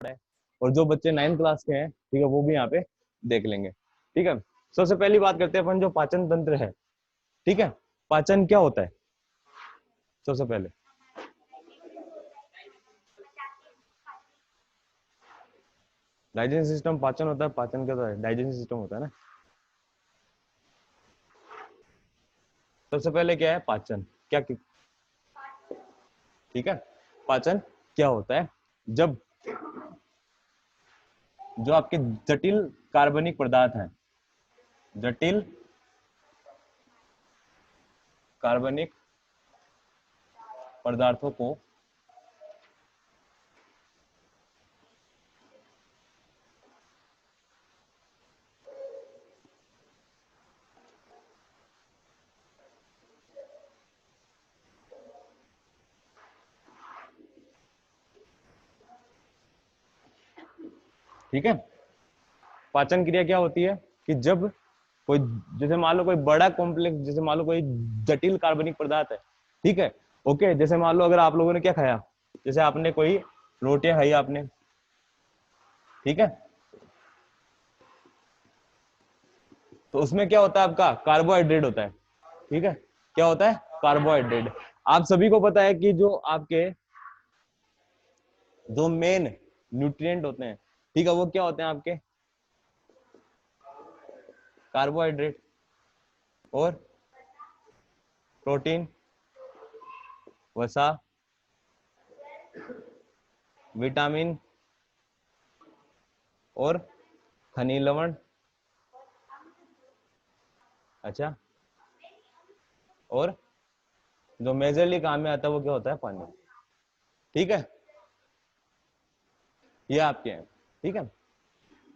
है, और जो बच्चे 9th क्लास के हैं, ठीक है, वो भी यहाँ पे देख लेंगे। ठीक है, सबसे पहली बात करते हैं अपन जो पाचन तंत्र है। ठीक है, पाचन क्या होता है सबसे पहले? डाइजेशन सिस्टम पाचन होता है, पाचन क्या होता है? डाइजेशन सिस्टम होता है ना। सबसे पहले क्या है? पाचन। क्या? ठीक है, पाचन क्या होता है? जब जो आपके जटिल कार्बनिक पदार्थ हैं, जटिल कार्बनिक पदार्थों को ठीक है, पाचन क्रिया क्या होती है कि जब कोई, जैसे मान लो कोई बड़ा कॉम्प्लेक्स, जैसे मान लो कोई जटिल कार्बनिक पदार्थ है, ठीक है, ओके, जैसे मान लो अगर आप लोगों ने क्या खाया, जैसे आपने कोई रोटियां खाई आपने, ठीक है, तो उसमें क्या होता है? आपका कार्बोहाइड्रेट होता है। ठीक है, क्या होता है? कार्बोहाइड्रेट। आप सभी को पता है कि जो आपके जो मेन न्यूट्रिएंट होते हैं, ठीक है, वो क्या होते हैं आपके? कार्बोहाइड्रेट और प्रोटीन, वसा, विटामिन और खनिज लवण। अच्छा, और जो मेजरली काम में आता है वो क्या होता है? पानी। ठीक है, ये आपके हैं। ठीक है,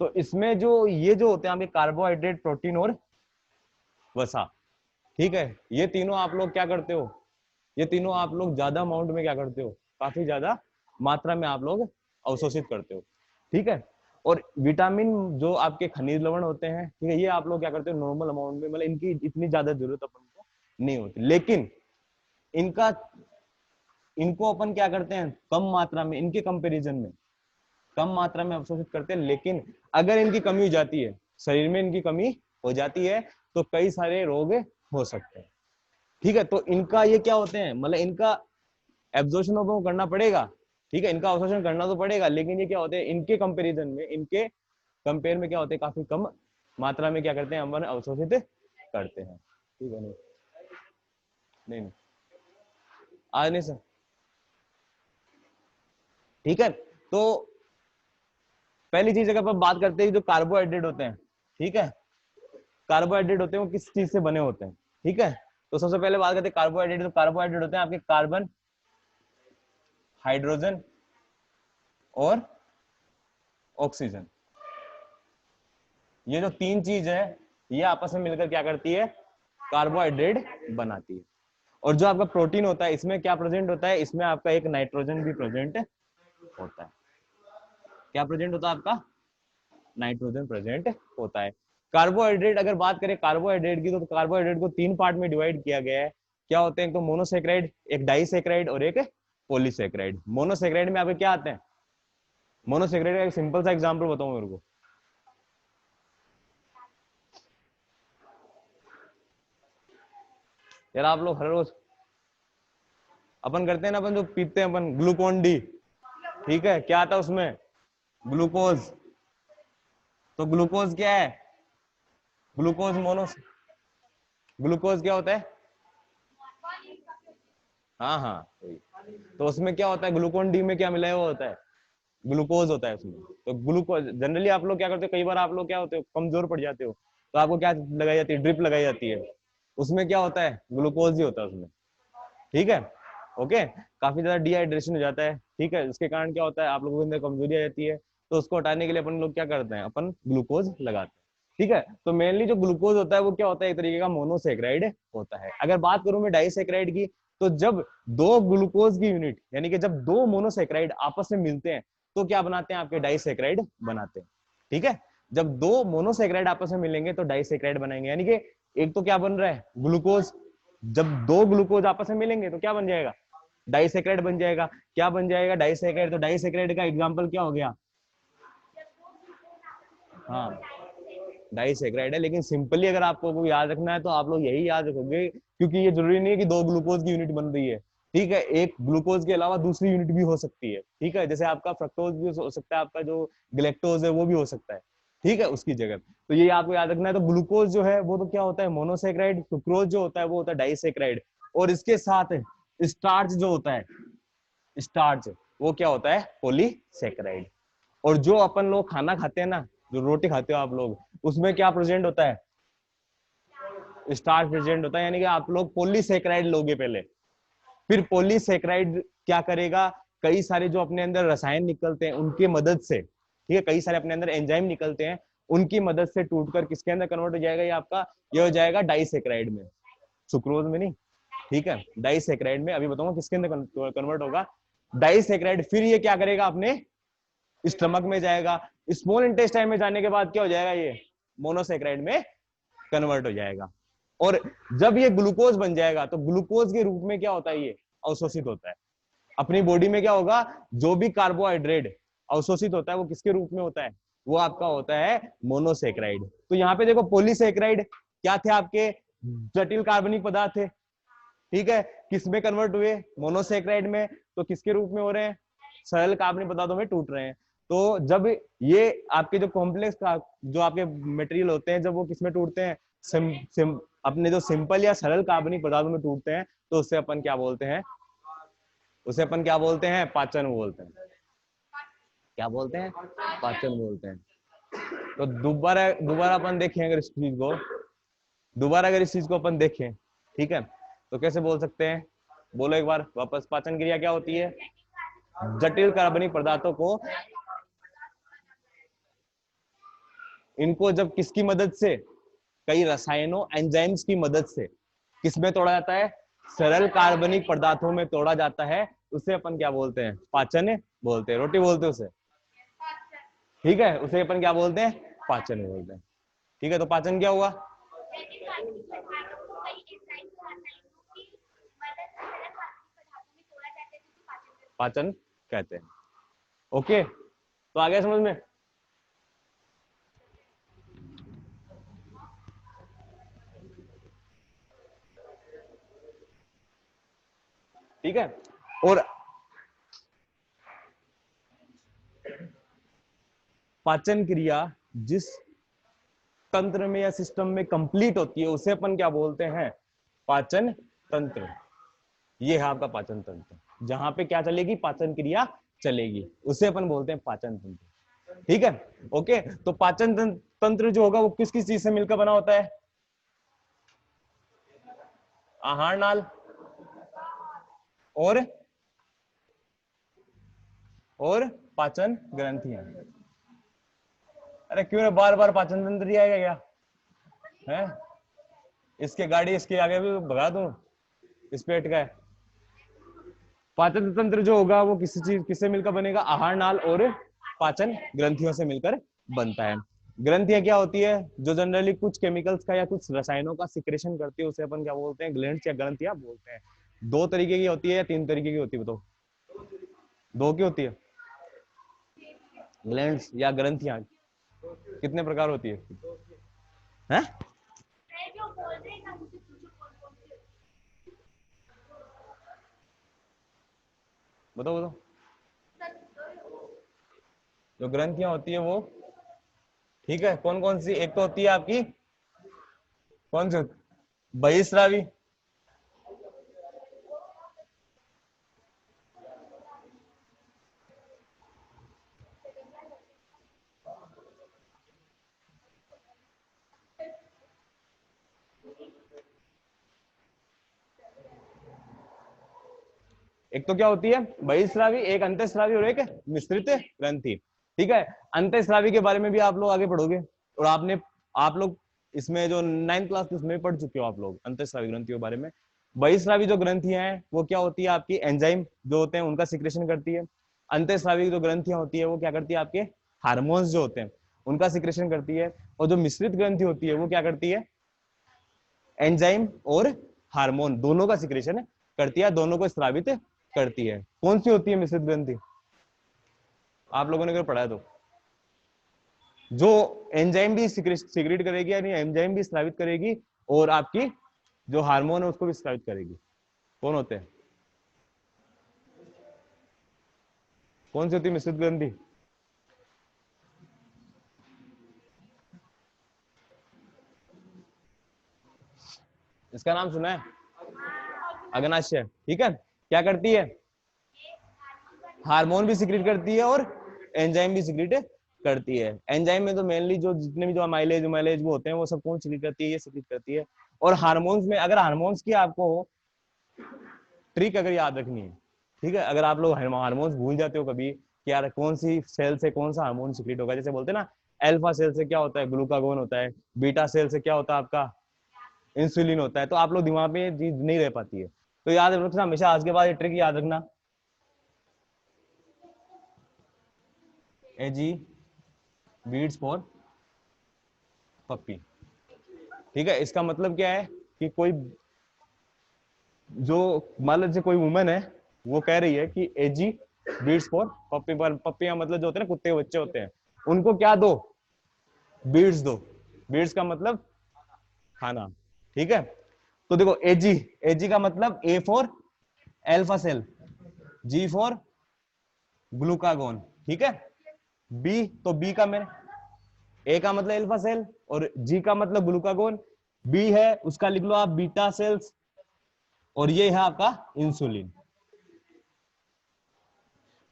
तो इसमें जो ये जो होते हैं आपके कार्बोहाइड्रेट, प्रोटीन और वसा, ठीक है, ये तीनों आप लोग क्या करते हो? ये तीनों आप लोग ज्यादा अमाउंट में क्या करते हो? काफी ज्यादा मात्रा में आप लोग अवशोषित करते हो। ठीक है, और विटामिन जो आपके खनिज लवण होते हैं, ठीक है, ये आप लोग क्या करते हो? नॉर्मल अमाउंट में, मतलब इनकी इतनी ज्यादा जरूरत अपन को नहीं होती, लेकिन इनका इनको अपन क्या करते हैं? कम मात्रा में, इनके कंपैरिजन में कम मात्रा में अवशोषित करते हैं, लेकिन अगर इनकी कमी हो जाती है, शरीर में इनकी कमी हो जाती है, तो कई सारे रोग हो सकते हैं। ठीक है, तो इनका ये क्या होते हैं, मतलब इनका एब्जॉर्प्शन को करना पड़ेगा। ठीक है, इनका अवशोषण करना तो पड़ेगा, लेकिन ये क्या होते हैं? इनके कंपैरिजन में, इनके कंपेयर में क्या होते हैं? काफी कम मात्रा में क्या करते हैं? हम अवशोषित करते हैं। ठीक है, नहीं नहीं आज नहीं सर। ठीक है, तो पहली चीज अगर अपन बात करते हैं जो कार्बोहाइड्रेट होते हैं, ठीक है, कार्बोहाइड्रेट होते हैं वो किस चीज से बने होते हैं? ठीक है, तो सबसे पहले बात करते हैं कार्बोहाइड्रेट। तो कार्बोहाइड्रेट होते हैं आपके कार्बन, हाइड्रोजन और ऑक्सीजन। ये जो तीन चीज है, ये आपस में मिलकर क्या करती है? कार्बोहाइड्रेट बनाती है। और जो आपका प्रोटीन होता है, इसमें क्या प्रेजेंट होता है? इसमें आपका एक नाइट्रोजन भी प्रेजेंट होता है। क्या प्रेजेंट होता है आपका? नाइट्रोजन प्रेजेंट होता है। कार्बोहाइड्रेट अगर बात करें कार्बोहाइड्रेट की, तो कार्बोहाइड्रेट को तीन पार्ट में डिवाइड किया गया है। क्या होते हैं? एक तो मोनोसेक्राइड, एक डाइसेक्राइड और एक पॉलीसेक्राइड। मोनोसेक्राइड में आपके क्या आते हैं? मोनोसेक्राइड का एक सिंपल सा एग्जांपल बताऊं मेरे को। यार आप लोग हर रोज अपन करते हैं ना, अपन जो पीते हैं अपन ग्लूकोन डी, ठीक है, क्या आता है उसमें? ग्लूकोज। तो ग्लूकोज क्या है? ग्लूकोज मोनो, ग्लूकोज क्या होता है? हाँ हाँ, तो उसमें क्या होता है? ग्लूकोन डी में क्या मिलाया हुआ होता है? ग्लूकोज होता है उसमें। तो ग्लूकोज जनरली आप लोग क्या करते हो? कई बार आप लोग क्या होते हो? कमजोर पड़ जाते हो, तो आपको क्या लगाई जाती है? ड्रिप लगाई जाती है। उसमें क्या होता है? ग्लूकोज ही होता है उसमें। ठीक है, ओके, काफी ज्यादा डिहाइड्रेशन हो जाता है। ठीक है, इसके कारण क्या होता है? आप लोगों के अंदर कमजोरी आ जाती है, तो उसको हटाने के लिए अपन लोग क्या करते हैं? अपन ग्लूकोज लगाते हैं। ठीक है, तो मेनली जो ग्लूकोज होता है वो क्या होता है? एक तरीके का मोनोसेक्राइड होता है। अगर बात करूं मैं डाइसेक्राइड की, तो जब दो ग्लूकोज की यूनिट, यानी कि जब दो मोनोसेक्राइड आपस में मिलते हैं, तो क्या बनाते हैं? आपके डाइसेक्राइड बनाते हैं। ठीक है, जब दो मोनोसेक्राइड आपस में मिलेंगे तो डाइसेक्राइड बनाएंगे, यानी कि एक तो क्या बन रहा है? ग्लूकोज। जब दो ग्लूकोज आपस में मिलेंगे तो क्या बन जाएगा? डाइसेक्राइड बन जाएगा। क्या बन जाएगा? डाइसेक्राइड। तो डाइसेक्राइड का एग्जांपल क्या हो गया? हाँ डाइसेक्राइड है, लेकिन सिंपली अगर आपको को याद रखना है तो आप लोग यही याद रखोगे, क्योंकि ये जरूरी नहीं है कि दो ग्लूकोज की यूनिट बन रही है। ठीक है, एक ग्लूकोज के अलावा दूसरी यूनिट भी हो सकती है। ठीक है, जैसे आपका फ्रक्टोज भी हो सकता है, आपका जो ग्लेक्टोज है वो भी हो सकता है। ठीक है, उसकी जगह तो ये आपको याद रखना है। तो ग्लूकोज जो है वो तो क्या होता है, मोनोसेक्राइड। सुक्रोज जो होता है वो होता है डाइसेक्राइड। और इसके साथ स्टार्च जो होता है, स्टार्च, वो क्या होता है, पॉलीसेक्राइड। और जो अपन लोग खाना खाते हैं ना, जो रोटी खाते हो आप लोग, उसमें क्या प्रेजेंट होता है, स्टार्च प्रेजेंट होता है। यानी कि आप लोग पॉलीसेक्राइड लोगे पहले, फिर पॉलीसेक्राइड क्या करेगा, कई सारे जो अपने अंदर रसायन निकलते हैं उनकी मदद से, ठीक है, कई सारे अपने अंदर एंजाइम निकलते हैं, उनकी मदद से टूटकर किसके अंदर कन्वर्ट हो जाएगा, ये आपका ये हो जाएगा डाइसेक्राइड में, सुक्रोज में नहीं। ठीक है, डाइसेक्राइड में, अभी बताऊंगा किसके अंदर कन्वर्ट होगा, डाइसेक्राइड। फिर ये क्या करेगा, अपने स्टमक में जाएगा, स्मॉल इंटेस्टाइन में जाने के बाद क्या हो जाएगा, ये मोनोसेक्राइड में कन्वर्ट हो जाएगा। और जब ये ग्लूकोज बन जाएगा तो ग्लूकोज के रूप में क्या होता है, ये अवशोषित होता है अपनी बॉडी में। क्या होगा, जो भी कार्बोहाइड्रेट अवशोषित होता है वो किसके रूप में होता है, वो आपका होता है मोनोसेक्राइड। तो यहाँ पे देखो पॉलीसेक्राइड क्या थे, आपके जटिल कार्बनिक पदार्थ थे। ठीक है, किसमें कन्वर्ट हुए, मोनोसेक्राइड में। तो किसके रूप में हो रहे हैं, सरल कार्बनिक पदार्थों में टूट रहे हैं। तो जब ये आपके जो कॉम्प्लेक्स का जो आपके मटेरियल होते हैं, जब वो किसमें टूटते हैं, अपने जो सिंपल या सरल कार्बनिक पदार्थों में टूटते हैं, तो उससे अपन क्या बोलते हैं, उसे अपन क्या बोलते हैं, पाचन बोलते हैं। क्या बोलते हैं, पाचन बोलते हैं। तो दोबारा दोबारा अपन देखें अगर इस चीज को, दोबारा अगर इस चीज को अपन देखें, ठीक है, तो कैसे बोल सकते हैं, बोलो एक बार वापस। पाचन क्रिया क्या होती है, जटिल कार्बनिक पदार्थों को, इनको जब किसकी मदद से, कई रसायनों एंजाइम्स की मदद से किसमें तोड़ा जाता है, सरल कार्बनिक पदार्थों में तोड़ा जाता है, उसे अपन क्या बोलते हैं, पाचन बोलते हैं। रोटी बोलते हैं उसे, ठीक है, उसे अपन क्या बोलते हैं, पाचन बोलते हैं। ठीक है, तो पाचन क्या हुआ, पाचन कहते हैं। ओके, तो आ गया समझ में। ठीक है, और पाचन क्रिया जिस तंत्र में या सिस्टम में कंप्लीट होती है उसे अपन क्या बोलते हैं, पाचन तंत्र। ये है आपका पाचन तंत्र, जहां पे क्या चलेगी, पाचन क्रिया चलेगी, उसे अपन बोलते हैं पाचन तंत्र। ठीक है, ओके। तो पाचन तंत्र जो होगा वो किस किस चीज से मिलकर बना होता है, आहार नाल और पाचन ग्रंथियां। अरे क्यों बार बार पाचन तंत्र ही आएगा क्या है, इसके गाड़ी इसके आगे भी भगा दूं, इस पे अटका है। पाचन तंत्र जो होगा वो किसी चीज किससे मिलकर बनेगा, आहार नाल और पाचन ग्रंथियों से मिलकर बनता है। ग्रंथियां क्या होती है, जो जनरली कुछ केमिकल्स का या कुछ रसायनों का सिक्रेशन करती है, उसे अपन क्या बोलते हैं, ग्लैंड्स या ग्रंथियां बोलते हैं। दो तरीके की होती है या तीन तरीके की होती है, बताओ। दो की होती है, ग्लैंड्स या ग्रंथियां कितने प्रकार होती है, हैं? बताओ बताओ। जो ग्रंथियां होती है वो, ठीक है, कौन कौन सी, एक तो होती है आपकी कौन सी, बहिस्रावी, एक तो क्या होती है बहिस्रावी, एक अंतःस्रावी और एक मिश्रित ग्रंथि। ठीक है, अंतःस्रावी के बारे में भी आप लोग आगे पढ़ोगे, और आप लोग इसमें जो 9th क्लास में पढ़ चुके हो आप लोग अंतःस्रावी ग्रंथियों के बारे में। बहिस्रावी जो ग्रंथियां हैं वो क्या होती है, आपकी एंजाइम जो होते हैं उनका सिक्रेशन करती है। अंतःस्रावी जो ग्रंथियां होती है वो क्या करती है, आपके हार्मोन्स जो होते हैं उनका सिक्रेशन करती है। और जो मिश्रित ग्रंथि होती है वो क्या करती है, एंजाइम और हार्मोन दोनों का सिक्रेशन करती है, दोनों को स्रावित करती है। कौन सी होती है मिश्रित ग्रंथि, आप लोगों ने अगर पढ़ा है तो जो एंजाइम भी सिक्रेट करेगी, यानी एंजाइम भी स्रावित करेगी, और आपकी जो हार्मोन है उसको भी स्रावित करेगी। कौन होते हैं? कौन सी होती है मिश्रित ग्रंथि? इसका नाम सुना है? अग्नाशय। ठीक है, क्या करती है? हार्मोन भी सिक्रेट करती है और एंजाइम भी सिक्रेट करती है। एंजाइम में तो मेनली जो जितने भी जो माइलेज माइलेज वो होते हैं वो सब कौन सिक्रेट करती है? ये सिक्रेट करती है। और हार्मोन्स में, अगर हार्मोन्स की आपको ट्रिक अगर याद रखनी है, ठीक है, अगर आप लोग हार्मोन्स भूल जाते हो कभी कि यार कौन सी सेल से कौन सा हार्मोन सिक्रेट होगा, जैसे बोलते हैं ना, अल्फा सेल से क्या होता है? ग्लूकागोन होता है। बीटा सेल से क्या होता है आपका? इंसुलिन होता है। तो आप लोग दिमाग में ये चीज नहीं रह पाती है, तो याद रखना हमेशा, आज के बाद ये ट्रिक याद रखना। ए जी बीट्स फॉर पप्पी। ठीक है, इसका मतलब क्या है कि कोई जो मान लीजिए कोई वुमन है, वो कह रही है कि एजी बीट्स फॉर पप्पी। पर पप्पियां मतलब जो होते हैं ना, कुत्ते के बच्चे होते हैं, उनको क्या दो? बीट्स दो। बीट्स का मतलब खाना। ठीक है, तो देखो एजी, एजी का मतलब A for alpha cell, G for glucagon. ठीक है, बी, तो बी का मेरे ए का मतलब एल्फा सेल और जी का मतलब ग्लूकागोन। बी है उसका लिख लो आप बीटा सेल्स, और ये है आपका इंसुलिन।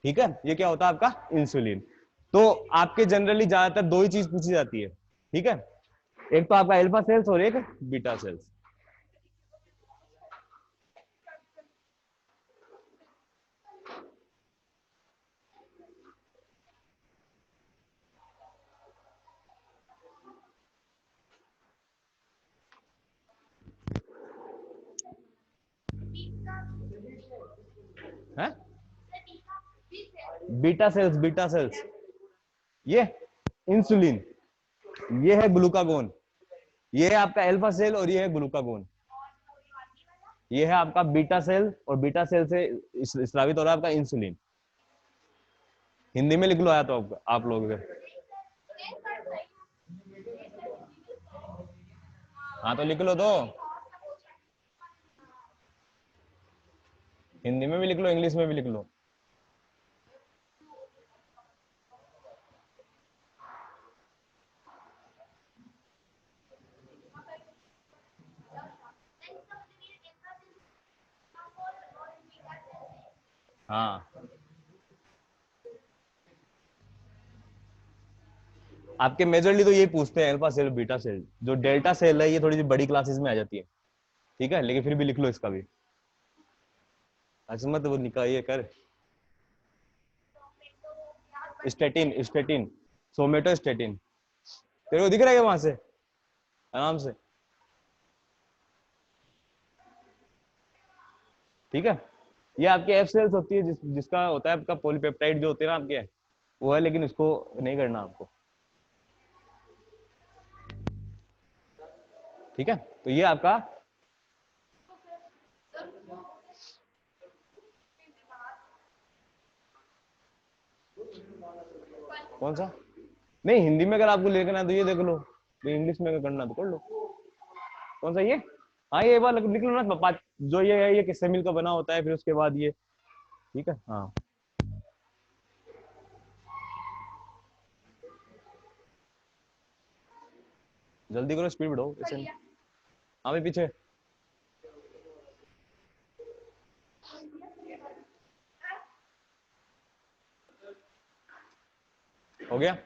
ठीक है, ये क्या होता है आपका? इंसुलिन। तो आपके जनरली ज्यादातर दो ही चीज पूछी जाती है। ठीक है, एक तो आपका एल्फा सेल्स और एक बीटा सेल्स। है बीटा सेल्स, बीटा सेल्स ये इंसुलिन, ये है ग्लूकागोन। ये है आपका एल्फा सेल और ये है ग्लूकागोन। ये है आपका बीटा सेल, और बीटा सेल से स्रावित हो रहा है आपका इंसुलिन। हिंदी में लिख लो आया तो आप लोग इधर। हाँ तो लिख लो तो, हिंदी में भी लिख लो, इंग्लिश में भी लिख लो। हाँ, आपके मेजरली तो यही पूछते हैं, अल्फा सेल बीटा सेल। जो डेल्टा सेल है ये थोड़ी सी बड़ी क्लासेस में आ जाती है। ठीक है, लेकिन फिर भी लिख लो इसका भी। अजमत वो निकाह ये कर, स्टेटिन, स्टेटिन, सोमेटो स्टेटिन। तेरे को दिख रहा है वहां से आराम से? ठीक है, ये आपके एफ सेल्स होती है, जिसका होता है आपका पॉलीपेप्टाइड जो होते हैं ना आपके, वो है, लेकिन इसको नहीं करना आपको। ठीक है, तो ये आपका कौन सा? नहीं, हिंदी में अगर आपको लिखना है तो ये देख लो, तो इंग्लिश में अगर करना तो कर लो। कौन सा ये? हाँ ये वाला लिख लो ना, जो ये है ये किससे मिलकर बना होता है, फिर उसके बाद ये। ठीक है, हाँ जल्दी करो, स्पीड बढ़ाओ ऐसे। हाँ भाई पीछे हो गया।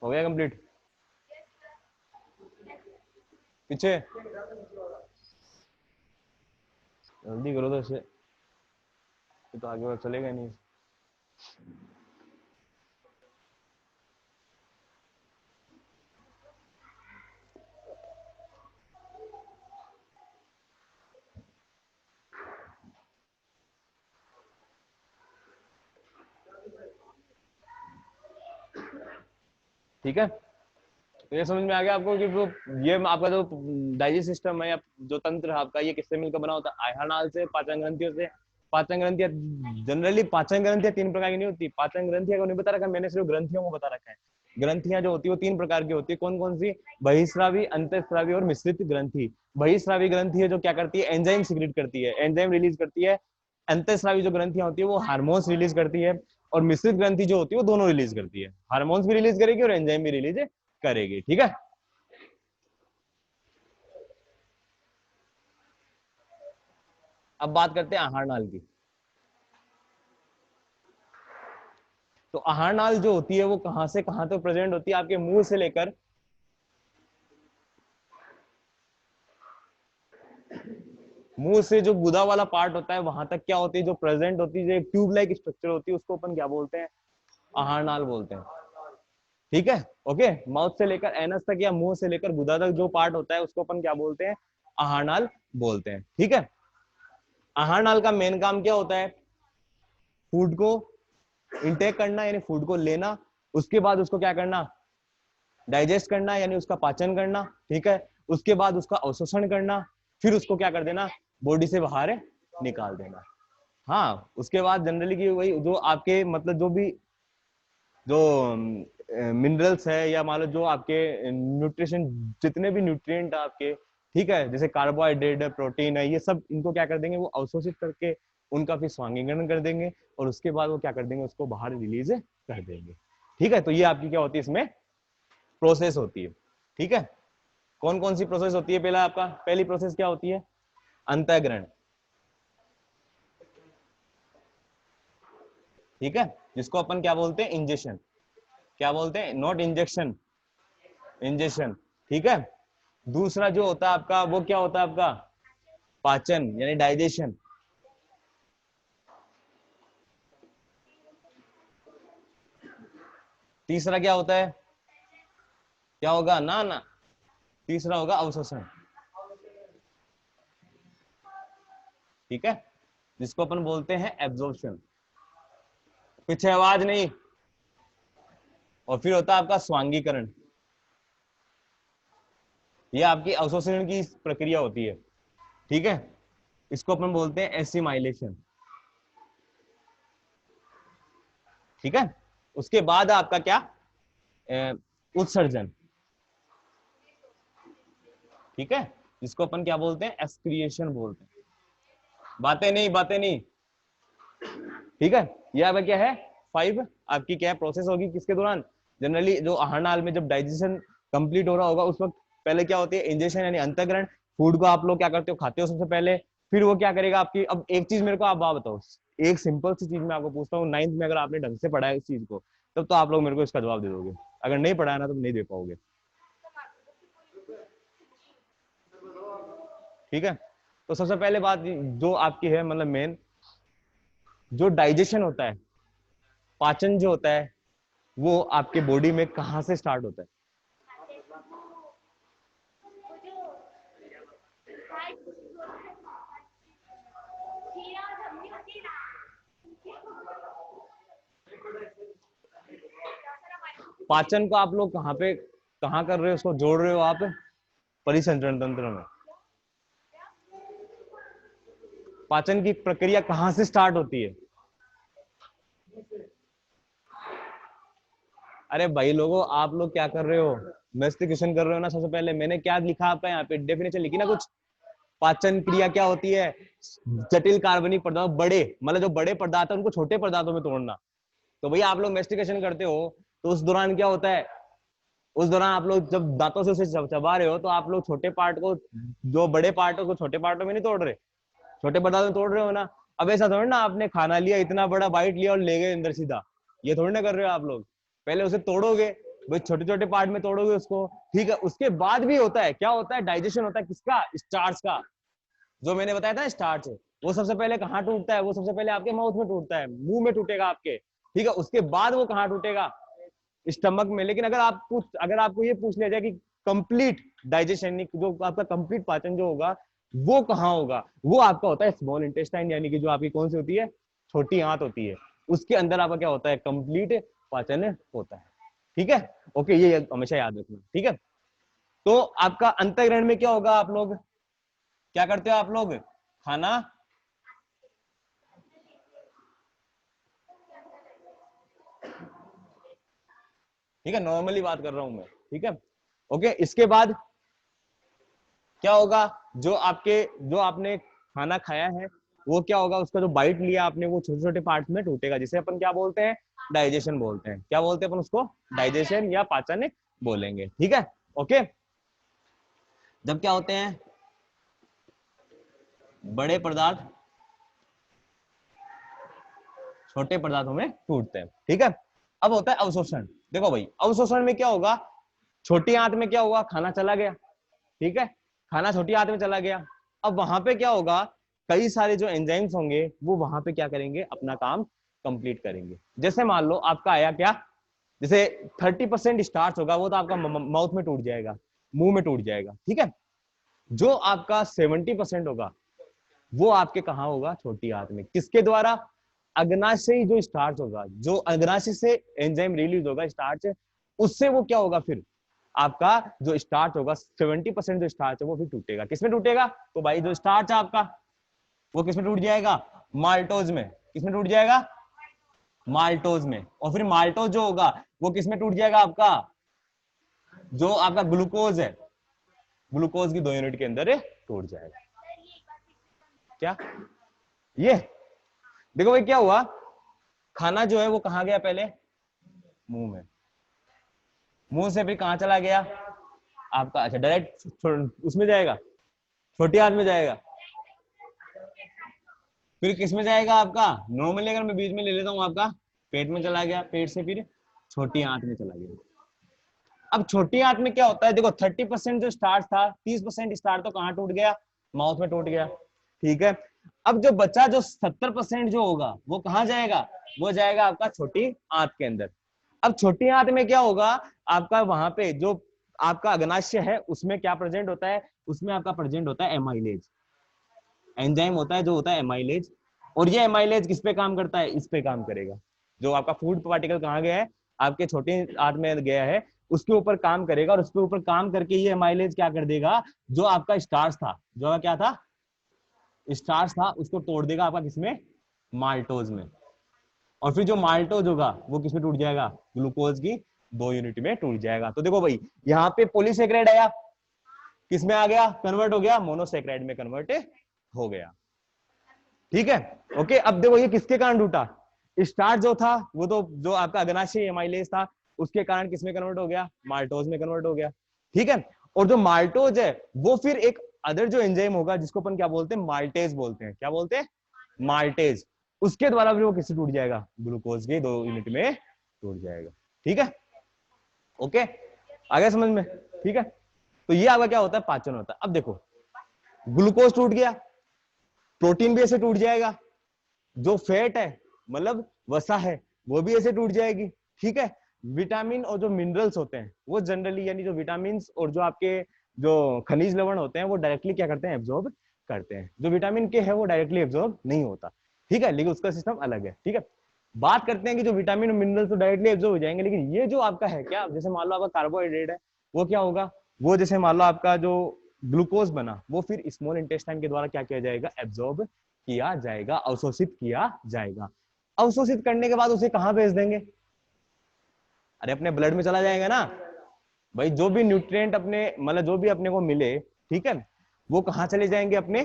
हो गया कंप्लीट। पीछे जल्दी करो तो ऐसे, तो आगे बार चलेगा नहीं। ठीक है, तो ये समझ में आ गया आपको कि वो ये आपका जो डाइजेस्ट सिस्टम है या जो तंत्र है आपका, ये किससे मिलकर बना होता है? आहार नाल से, पाचन ग्रंथियों से। पाचन ग्रंथियां जनरली, पाचन ग्रंथियां 3 प्रकार की नहीं होती। पाचन ग्रंथियां को नहीं बता रखा मैंने, सिर्फ ग्रंथियों को बता रखा है। ग्रंथियां जो होती है वो 3 प्रकार की होती है। कौन कौन सी? बहिस्रावी, अंतःस्रावी और मिश्रित ग्रंथि। बहिस्रावी ग्रंथि है जो क्या करती है? एंजाइम सिक्रेट करती है, एंजाइम रिलीज करती है। अंतःस्रावी जो ग्रंथियां होती है वो हार्मोन्स रिलीज करती है। और मिश्रित ग्रंथि जो होती है वो दोनों रिलीज करती है, हार्मोन्स भी रिलीज करेगी और एंजाइम भी रिलीज करेगी। ठीक है। अब बात करते हैं आहार नाल की। तो आहार नाल जो होती है वो कहां से कहां तक प्रेजेंट होती है? आपके मुंह से लेकर मुंह से जो गुदा वाला पार्ट होता है वहां तक क्या होती है जो प्रेजेंट होती है, जो एक ट्यूब लाइक स्ट्रक्चर होती है, उसको अपन क्या बोलते हैं? आहार नाल बोलते हैं। ठीक है। ओके। माउथ से लेकर एनस तक या मुंह से लेकर गुदा तक जो पार्ट होता है उसको अपन क्या बोलते हैं? आहार नाल बोलते हैं। ठीक है। आहार नाल का मेन काम क्या होता है? फूड को इंटेक करना, यानी फूड को लेना, उसके बाद उसको क्या करना? डाइजेस्ट करना, यानी उसका पाचन करना। ठीक है। उसके बाद उसका अवशोषण करना, फिर उसको क्या कर देना? बॉडी से बाहर निकाल देना। हाँ, उसके बाद जनरली की वही जो आपके मतलब जो भी जो मिनरल्स है या मान लो जो आपके न्यूट्रिशन, जितने भी न्यूट्रिएंट आपके, ठीक है, जैसे कार्बोहाइड्रेट है, प्रोटीन है, ये सब इनको क्या कर देंगे? वो अवशोषित करके उनका फिर स्वांगीकरण कर देंगे और उसके बाद वो क्या कर देंगे? उसको बाहर रिलीज कर देंगे। ठीक है। तो ये आपकी क्या होती है? इसमें प्रोसेस होती है। ठीक है। कौन कौन सी प्रोसेस होती है? पहला आपका पहली प्रोसेस क्या होती है? अंतःग्रहण। ठीक है। जिसको अपन क्या बोलते हैं? इंजेक्शन। क्या बोलते हैं? Not injection, injection. ठीक है। दूसरा जो होता है आपका वो क्या होता है आपका? पाचन यानी डाइजेशन। तीसरा क्या होता है? क्या होगा? ना ना, तीसरा होगा अवशोषण। ठीक है। जिसको अपन बोलते हैं एब्जॉर्प्शन। पीछे आवाज नहीं। और फिर होता है आपका स्वांगीकरण। ये आपकी अवशोषण की प्रक्रिया होती है। ठीक है। इसको अपन बोलते हैं एसिमाइलेशन। ठीक है। उसके बाद आपका क्या? उत्सर्जन। ठीक है। जिसको अपन क्या बोलते हैं? एक्सक्रिएशन बोलते हैं। बातें नहीं, बातें नहीं। ठीक है। ये आपका क्या है? 5 आपकी क्या प्रोसेस होगी किसके दौरान? जनरली जो आहार नाल में जब डाइजेशन कंप्लीट हो रहा होगा उस वक्त पहले क्या होती है? इंजेक्शन यानी अंतःग्रहण। फूड को आप लोग क्या करते हो? खाते हो सबसे पहले। फिर वो क्या करेगा आपकी? अब एक चीज मेरे को आप बात बताओ, एक सिंपल सी चीज मैं आपको पूछता हूँ, 9th में अगर आपने ढंग से पढ़ा है इस चीज को तब तो आप लोग मेरे को इसका जवाब दे दोगे, अगर नहीं पढ़ा है ना तो नहीं दे पाओगे। ठीक है। तो सबसे पहले बात जो आपकी है मतलब मेन, जो डाइजेशन होता है, पाचन जो होता है, वो आपके बॉडी में कहां से स्टार्ट होता है? पाचन को आप लोग कहाँ पे कहाँ कर रहे हो? उसको जोड़ रहे हो आप परिसंचरण तंत्र में। पाचन की प्रक्रिया कहां से स्टार्ट होती है? अरे भाई लोगों, आप लोग क्या कर रहे हो? मेस्टिकेशन कर रहे हो ना। सबसे पहले मैंने क्या लिखा आपका यहाँ पे डेफिनेशन लिखी ना कुछ? पाचन क्रिया क्या होती है? जटिल कार्बनिक पदार्थ, बड़े मतलब जो बड़े पदार्थ है उनको छोटे पदार्थों में तोड़ना। तो भैया आप लोग मेस्टिकेशन करते हो तो उस दौरान क्या होता है? उस दौरान आप लोग जब दांतों से उसे चबा रहे हो तो आप लोग छोटे पार्ट को, जो बड़े पार्ट है उसको छोटे पार्टों में नहीं तोड़ रहे, छोटे पदार्थ में तोड़ रहे हो ना। अब ऐसा थोड़ी ना आपने खाना लिया, इतना बड़ा बाइट लिया और ले गए अंदर सीधा, ये थोड़ी ना कर रहे हो आप लोग। पहले उसे तोड़ोगे भाई, छोटे छोटे पार्ट में तोड़ोगे उसको। ठीक है। उसके बाद भी होता है क्या? होता है डाइजेशन होता है किसका? स्टार्च का। जो मैंने बताया था स्टार्च, वो सबसे पहले कहाँ टूटता है? वो सबसे पहले आपके माउथ में टूटता है, मुंह में टूटेगा आपके। ठीक है। उसके बाद वो कहाँ टूटेगा? स्टमक में। लेकिन अगर आपको ये पूछ लिया जाए कि कंप्लीट डाइजेशन, जो आपका कंप्लीट पाचन जो होगा वो कहाँ होगा, वो आपका होता है स्मॉल इंटेस्टाइन, यानी कि जो आपकी कौन सी होती है? छोटी आंत होती है। उसके अंदर आपका क्या होता है? कंप्लीट पाचन होता है। ठीक है, ओके, ये हमेशा याद रखना, ठीक है। तो आपका अंतःग्रहण में क्या होगा, आप लोग क्या करते हो, आप लोग खाना ठीक है, नॉर्मली बात कर रहा हूं मैं, ठीक है, ओके। इसके बाद क्या होगा, जो आपने खाना खाया है वो क्या होगा, उसका जो बाइट लिया आपने वो छोटे छोटे पार्ट में टूटेगा, जिसे अपन क्या बोलते हैं, डाइजेशन बोलते हैं। क्या बोलते हैं अपन उसको, डाइजेशन या पाचन बोलेंगे, ठीक है, ओके। जब क्या होते हैं बड़े पदार्थ छोटे पदार्थों में टूटते हैं, ठीक है। अब होता है अवशोषण। देखो भाई, अवशोषण में क्या होगा, छोटी आंत में क्या हुआ, खाना चला गया, ठीक है, खाना छोटी आंत में चला गया। अब वहां पे क्या होगा, कई सारे जो एंजाइम्स होंगे वो वहां पे क्या करेंगे, अपना काम कंप्लीट करेंगे। जैसे मान लो आपका आया क्या, जैसे 30% स्टार्च होगा वो तो आपका माउथ में टूट जाएगा, मुंह में टूट जाएगा, ठीक है। जो आपका 70% होगा वो आपके कहाँ होगा, छोटी आंत में। किसके द्वारा, अग्नाशय जो स्टार्च होगा, जो अग्नाशय से एंजाइम रिलीज होगा स्टार्च, उससे वो क्या होगा, फिर आपका जो स्टार्च होगा 70% जो स्टार्च है वो फिर टूटेगा। किसमें टूटेगा, तो भाई जो स्टार्च है आपका वो किसमें टूट जाएगा, माल्टोज में। किसमें टूट जाएगा, माल्टोज में। और फिर माल्टोज जो होगा वो किसमें टूट जाएगा, आपका जो आपका ग्लूकोज है, ग्लूकोज की 2 यूनिट के अंदर टूट जाएगा। क्या ये देखो भाई, क्या हुआ, खाना जो है वो कहां गया, पहले मुंह में, मुंह से फिर कहां चला गया आपका, अच्छा डायरेक्ट उसमें जाएगा, छोटी आंत में जाएगा, फिर किस में जाएगा आपका, नॉर्मली अगर मैं बीच में ले लेता हूं आपका पेट में चला गया, पेट से फिर छोटी आंत में चला गया। अब छोटी आंत में क्या होता है, देखो 30% जो स्टार्च था, 30% स्टार्च तो कहां टूट गया, माउथ में टूट गया, ठीक है। अब जो बचा जो 70% जो होगा वो कहां जाएगा, वो जाएगा आपका छोटी आंत के अंदर। अब छोटी आंत में क्या होगा, आपका वहां पे जो आपका अग्नाशय है उसमें क्या प्रेजेंट होता है, उसमें आपका प्रेजेंट होता है एमाइलेज, एंजाइम होता है जो होता है एमाइलेज। और ये एमाइलेज किस पे काम करता है, इस पे काम करेगा। जो आपका फूड पार्टिकल कहाँ गया है, आपके छोटे आंत में गया है, उसके ऊपर काम करेगा, और उसके ऊपर काम करके ये एमाइलेज क्या कर देगा, जो आपका स्टार्च था, जो आपका क्या था, स्टार्च था, उसको तोड़ देगा आपका किसमें, माल्टोज में। और फिर जो माल्टोज होगा वो किसमें टूट जाएगा, ग्लूकोज की 2 यूनिट में टूट जाएगा। तो देखो भाई, यहाँ पे पॉलीसेक्राइड आया, किसमें आ गया, कन्वर्ट हो गया, मोनोसेक्राइड में कन्वर्ट हो गया, ठीक है, ओके। अब देखो ये किसके कारण टूटा, स्टार्च जो था वो तो जो आपका अग्नाशय एमाइलेज था उसके कारण किसमें कन्वर्ट हो गया, माल्टोज में कन्वर्ट हो गया, ठीक है। और जो माल्टोज है वो फिर एक अदर जो एंजाइम होगा जिसको अपन क्या बोलते हैं, माल्टेज बोलते हैं। क्या बोलते हैं, माल्टेज। उसके द्वारा भी वो किससे टूट जाएगा, ग्लूकोज के 2 यूनिट में टूट जाएगा, ठीक है, ओके, आ गया समझ में, ठीक है। तो ये आपका क्या होता है, पाचन होता है। अब देखो, ग्लूकोज टूट गया, प्रोटीन भी ऐसे टूट जाएगा, जो फैट है मतलब वसा है वो भी ऐसे टूट जाएगी, ठीक है। विटामिन और जो मिनरल्स होते हैं वो जनरली, यानी जो विटामिन और जो आपके जो खनिज लवण होते हैं वो डायरेक्टली क्या करते हैं, एब्जॉर्ब करते हैं। जो विटामिन के है वो डायरेक्टली एब्जॉर्ब नहीं होता, ठीक है, लेकिन उसका सिस्टम अलग है, ठीक है। बात करते हैं कि जो विटामिन और मिनरल्स तो डायरेक्टली एब्जॉर्ब हो जाएंगे, लेकिन ये जो आपका है क्या, जैसे मान लो आपका कार्बोहाइड्रेट है, वो क्या होगा, वो जैसे मान लो आपका जो ग्लूकोज बना वो फिर स्मॉल इंटेस्टाइन के द्वारा क्या किया जाएगा, एब्जॉर्ब किया जाएगा, अवशोषित किया जाएगा। अवशोषित करने के बाद उसे कहां भेज देंगे, अरे अपने ब्लड में चला जाएगा ना भाई। जो भी न्यूट्रिएंट अपने मतलब जो भी अपने को मिले, ठीक है, वो कहां चले जाएंगे, अपने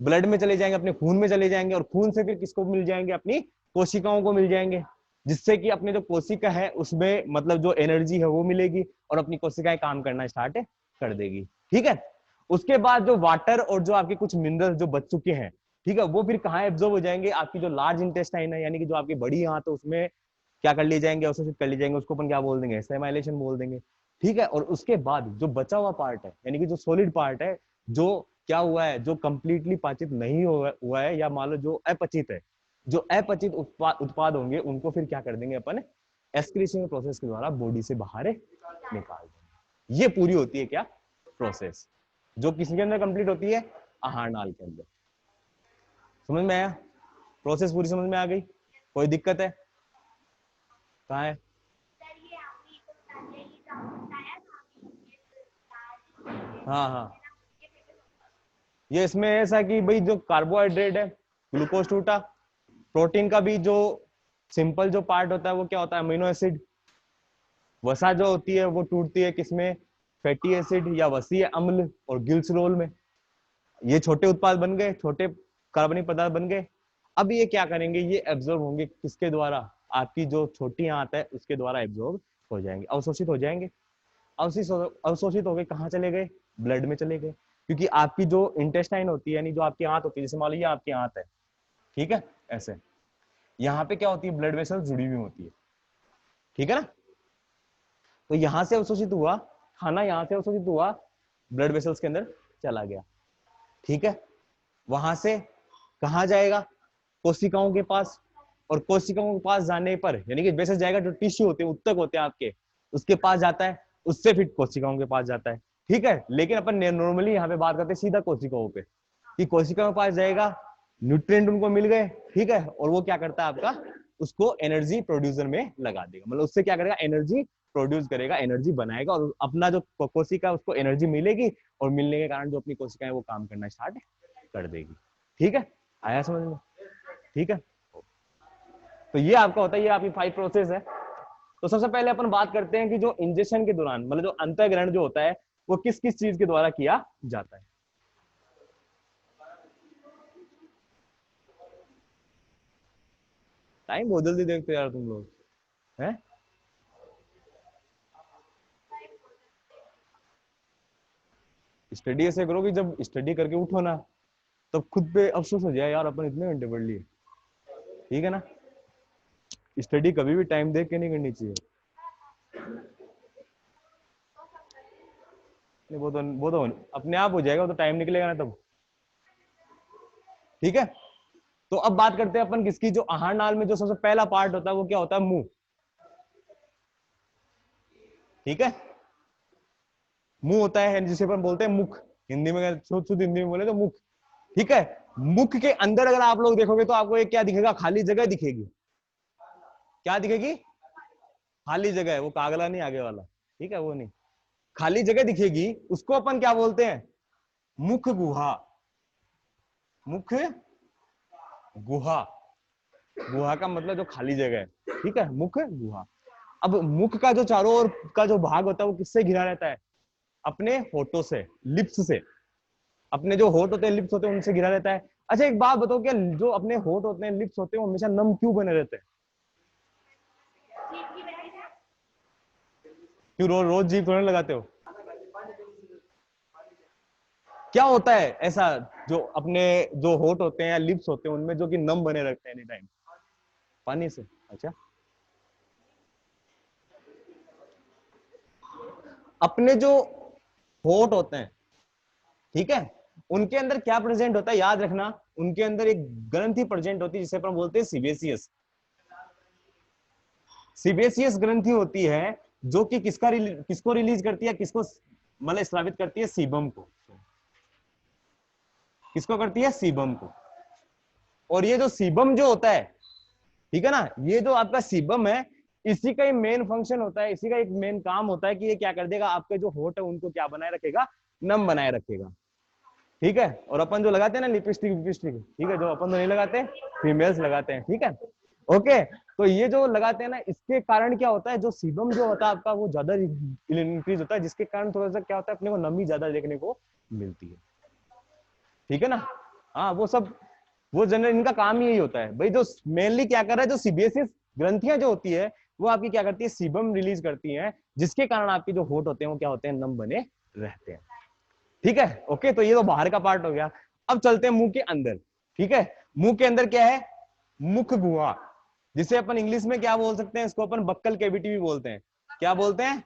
ब्लड में चले जाएंगे, अपने खून में चले जाएंगे, और खून से फिर किसको मिल जाएंगे, अपनी कोशिकाओं को मिल जाएंगे, जिससे कि अपने जो कोशिका है उसमें मतलब जो एनर्जी है वो मिलेगी, और अपनी कोशिकाएं काम करना स्टार्ट कर देगी, ठीक है। उसके बाद जो वाटर और जो आपके कुछ मिनरल जो बच चुके हैं, ठीक है, वो फिर कहाँ एब्जॉर्ब हो जाएंगे, आपकी जो लार्ज इंटेस्टाइन है, यानी कि जो आपकी बड़ी आंत है उसमें क्या कर लिए जाएंगे, अवशोषित कर लिए जाएंगे, उसको अपन क्या बोल देंगे, एसाइमाइलेशन बोल देंगे, ठीक है। और उसके बाद जो बचा हुआ पार्ट है, यानी कि जो सॉलिड पार्ट है, जो क्या हुआ है, जो कंप्लीटली पाचित नहीं हुआ है, या मान लो जो अपचित है, जो अपचित उत्पाद होंगे उनको फिर क्या कर देंगे अपन, एक्सक्रीशन प्रोसेस के द्वारा बॉडी से बाहर निकाल देंगे। ये पूरी होती है क्या, प्रोसेस, जो किसके अंदर कंप्लीट होती है, आहार नाल के अंदर। समझ में आया, प्रोसेस पूरी समझ में आ गई, कोई दिक्कत है, कहाँ है, हाँ हाँ, ये इसमें ऐसा कि भाई जो कार्बोहाइड्रेट है ग्लूकोज टूटा, प्रोटीन का भी जो सिंपल जो पार्ट होता है वो क्या होता है अमीनो एसिड, वसा जो होती है वो टूटती है किसमें, फैटी एसिड या वसीय अम्ल और गिल्स रोल में। ये छोटे उत्पाद बन गए, छोटे कार्बनिक पदार्थ बन गए। अब ये क्या करेंगे, ये एब्जॉर्ब होंगे किसके द्वारा, आपकी जो छोटी आंत है उसके द्वारा एब्जॉर्ब हो जाएंगे, अवशोषित हो जाएंगे। अवशोषित हो गए, कहाँ चले गए, ब्लड में चले गए। क्योंकि आपकी जो इंटेस्टाइन होती है, यानी जो आपकी आंत होती है, जैसे मान लीजिए आपकी आंत है, ठीक है, ऐसे यहाँ पे क्या होती है, ब्लड वेसल जुड़ी हुई होती है, ठीक है ना। तो यहां से अवशोषित हुआ खाना, यहां से अवशोषित हुआ, ब्लड वेसल्स के अंदर चला गया, ठीक है। वहां से कहाँ जाएगा, कोशिकाओं के पास, और कोशिकाओं के पास जाने पर यानी कि वैसे जाएगा जो टिश्यू होते हैं, उत्तक होते हैं आपके, उसके पास जाता है, उससे फिर कोशिकाओं के पास जाता है, ठीक है। लेकिन अपन नॉर्मली यहाँ पे बात करते हैं सीधा कोशिकाओं पे, कि कोशिकाओं के पास जाएगा, न्यूट्रिएंट उनको मिल गए, ठीक है, और वो क्या करता है आपका, उसको एनर्जी प्रोड्यूसर में लगा देगा, मतलब उससे क्या करेगा, एनर्जी प्रोड्यूस करेगा, एनर्जी बनाएगा, और अपना जो कोशिका उसको एनर्जी मिलेगी, और मिलने के कारण जो अपनी कोशिकाएं वो काम करना स्टार्ट कर देगी, ठीक है। आया समझ में, ठीक है। तो ये आपका होता है, ये आपकी 5 प्रोसेस है। तो सबसे पहले अपन बात करते हैं कि जो इंजेक्शन के दौरान, मतलब जो अंतःग्रहण जो होता है वो किस किस चीज के द्वारा किया जाता है। टाइम बहुत जल्दी देखते यार तुम लोग हैं। स्टडी ऐसे करो कि जब स्टडी करके उठो ना, तब खुद पे अफसोस हो जाए, यार अपन इतने घंटे पढ़ लिए, ठीक है ना। स्टडी कभी भी टाइम देख के नहीं करनी चाहिए। नहीं, वो तो अपने आप हो जाएगा, वो तो टाइम निकलेगा ना तब, ठीक है। तो अब बात करते हैं अपन किसकी, जो आहार नाल में जो सबसे पहला पार्ट होता है वो क्या होता है, मुंह, ठीक है। मुंह होता है जिसे अपन बोलते हैं मुख, हिंदी में शुद्ध शुद्ध हिंदी में बोले तो मुख, ठीक है। मुख के अंदर अगर आप लोग देखोगे तो आपको एक क्या दिखेगा, खाली जगह दिखेगी। क्या दिखेगी, खाली जगह है, वो कागला नहीं आगे वाला, ठीक है, वो नहीं, खाली जगह दिखेगी, उसको अपन क्या बोलते हैं, मुख गुहा, मुख गुहा। गुहा का मतलब जो खाली जगह है, ठीक है, मुख गुहा। अब मुख का जो चारों ओर का जो भाग होता है वो किससे घिरा रहता है, अपने होठों से, लिप्स से, अपने जो होठ होते हैं, लिप्स होते हैं, उनसे घिरा रहता है। अच्छा एक बात बताओ, क्या जो अपने होठ होते हैं, लिप्स होते हैं, वो हमेशा नम क्यों बने रहते हैं, क्यों रोज रोज जीभ थोड़े लगाते हो, क्या होता है ऐसा जो अपने जो होठ होते हैं या लिप्स होते हैं उनमें जो कि नम बने रहते हैं एनी टाइम, पानी से। अच्छा, अपने जो होठ होते हैं, ठीक है, उनके अंदर क्या प्रेजेंट होता है, याद रखना, उनके अंदर एक ग्रंथि प्रेजेंट होती है जिसे अपन बोलते हैं सीबेसियस। सीबेसियस ग्रंथि होती है जो कि किसको रिलीज करती है, किसको मतलब स्रावित करती है, सीबम को, किसको करती है, सीबम को। और ये जो सीबम जो होता है, ठीक है ना, ये जो आपका सीबम है, इसी का ही मेन फंक्शन होता है, इसी का एक मेन काम होता है कि ये क्या कर देगा, आपके जो होठ है उनको क्या बनाए रखेगा, नम बनाए रखेगा, ठीक है। और अपन जो लगाते हैं ना लिपस्टिक विपस्टिक, ठीक है, जो अपन तो नहीं लगाते, फीमेल्स लगाते हैं, ठीक है, ओके। तो ये जो लगाते हैं ना, इसके कारण क्या होता है, जो सीबम जो होता है आपका वो ज्यादा इंक्रीज होता है, जिसके कारण थोड़ा सा क्या होता है, अपने को नमी ज्यादा देखने को मिलती है, ठीक है ना। हाँ वो सब, वो जनरल इनका काम ही यही होता है भाई, जो मेनली क्या कर रहा है, जो सीबीएसई ग्रंथियां जो होती है वो आपकी क्या करती है, सीबम रिलीज करती हैं, जिसके कारण आपके जो होठ होते हैं वो क्या होते हैं, नम बने रहते हैं, ठीक है, ओके। तो ये तो बाहर का पार्ट हो गया। अब चलते हैं मुंह के अंदर, ठीक है। मुंह के अंदर क्या है, मुख गुहा, जिसे अपन इंग्लिश में क्या बोल सकते हैं, इसको अपन बक्कल कैविटी भी बोलते हैं। क्या बोलते हैं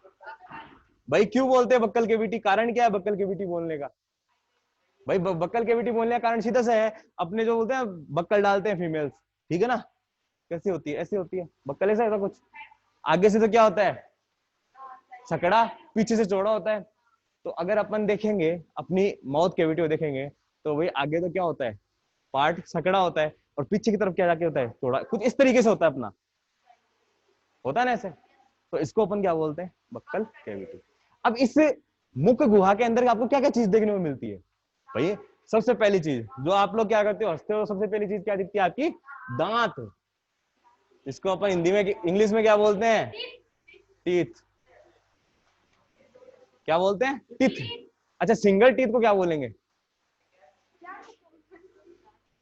भाई, क्यों बोलते हैं बक्कल कैविटी, कारण क्या है बक्कल कैविटी बोलने का, भाई बक्कल कैविटी बोलने का कारण सीधा सा है, अपने जो बोलते हैं बक्कल डालते हैं फीमेल्स, ठीक है ना, कैसी होती है, ऐसी होती है बक्कल, ऐसा होता कुछ, आगे से तो क्या होता है सकड़ा, पीछे से चौड़ा होता है। तो अगर अपन देखेंगे अपनी माउथ कैविटी को देखेंगे, तो भाई आगे तो क्या होता है, पार्ट सकड़ा होता है, और पीछे की तरफ क्या जाके होता है, चौड़ा, कुछ इस तरीके से होता है अपना, होता है ना ऐसे। तो इसको अपन क्या बोलते हैं, बक्कल कैविटी। अब इस मुख गुहा के अंदर आपको क्या क्या चीज देखने को मिलती है भाई? सबसे पहली चीज जो आप लोग क्या करते हो, हंसते हो, सबसे पहली चीज क्या दिखती है आपकी? दांत। इसको अपन हिंदी में, इंग्लिश में क्या बोलते हैं? टीथ। क्या बोलते हैं? टीथ। अच्छा, सिंगल टीथ को क्या बोलेंगे?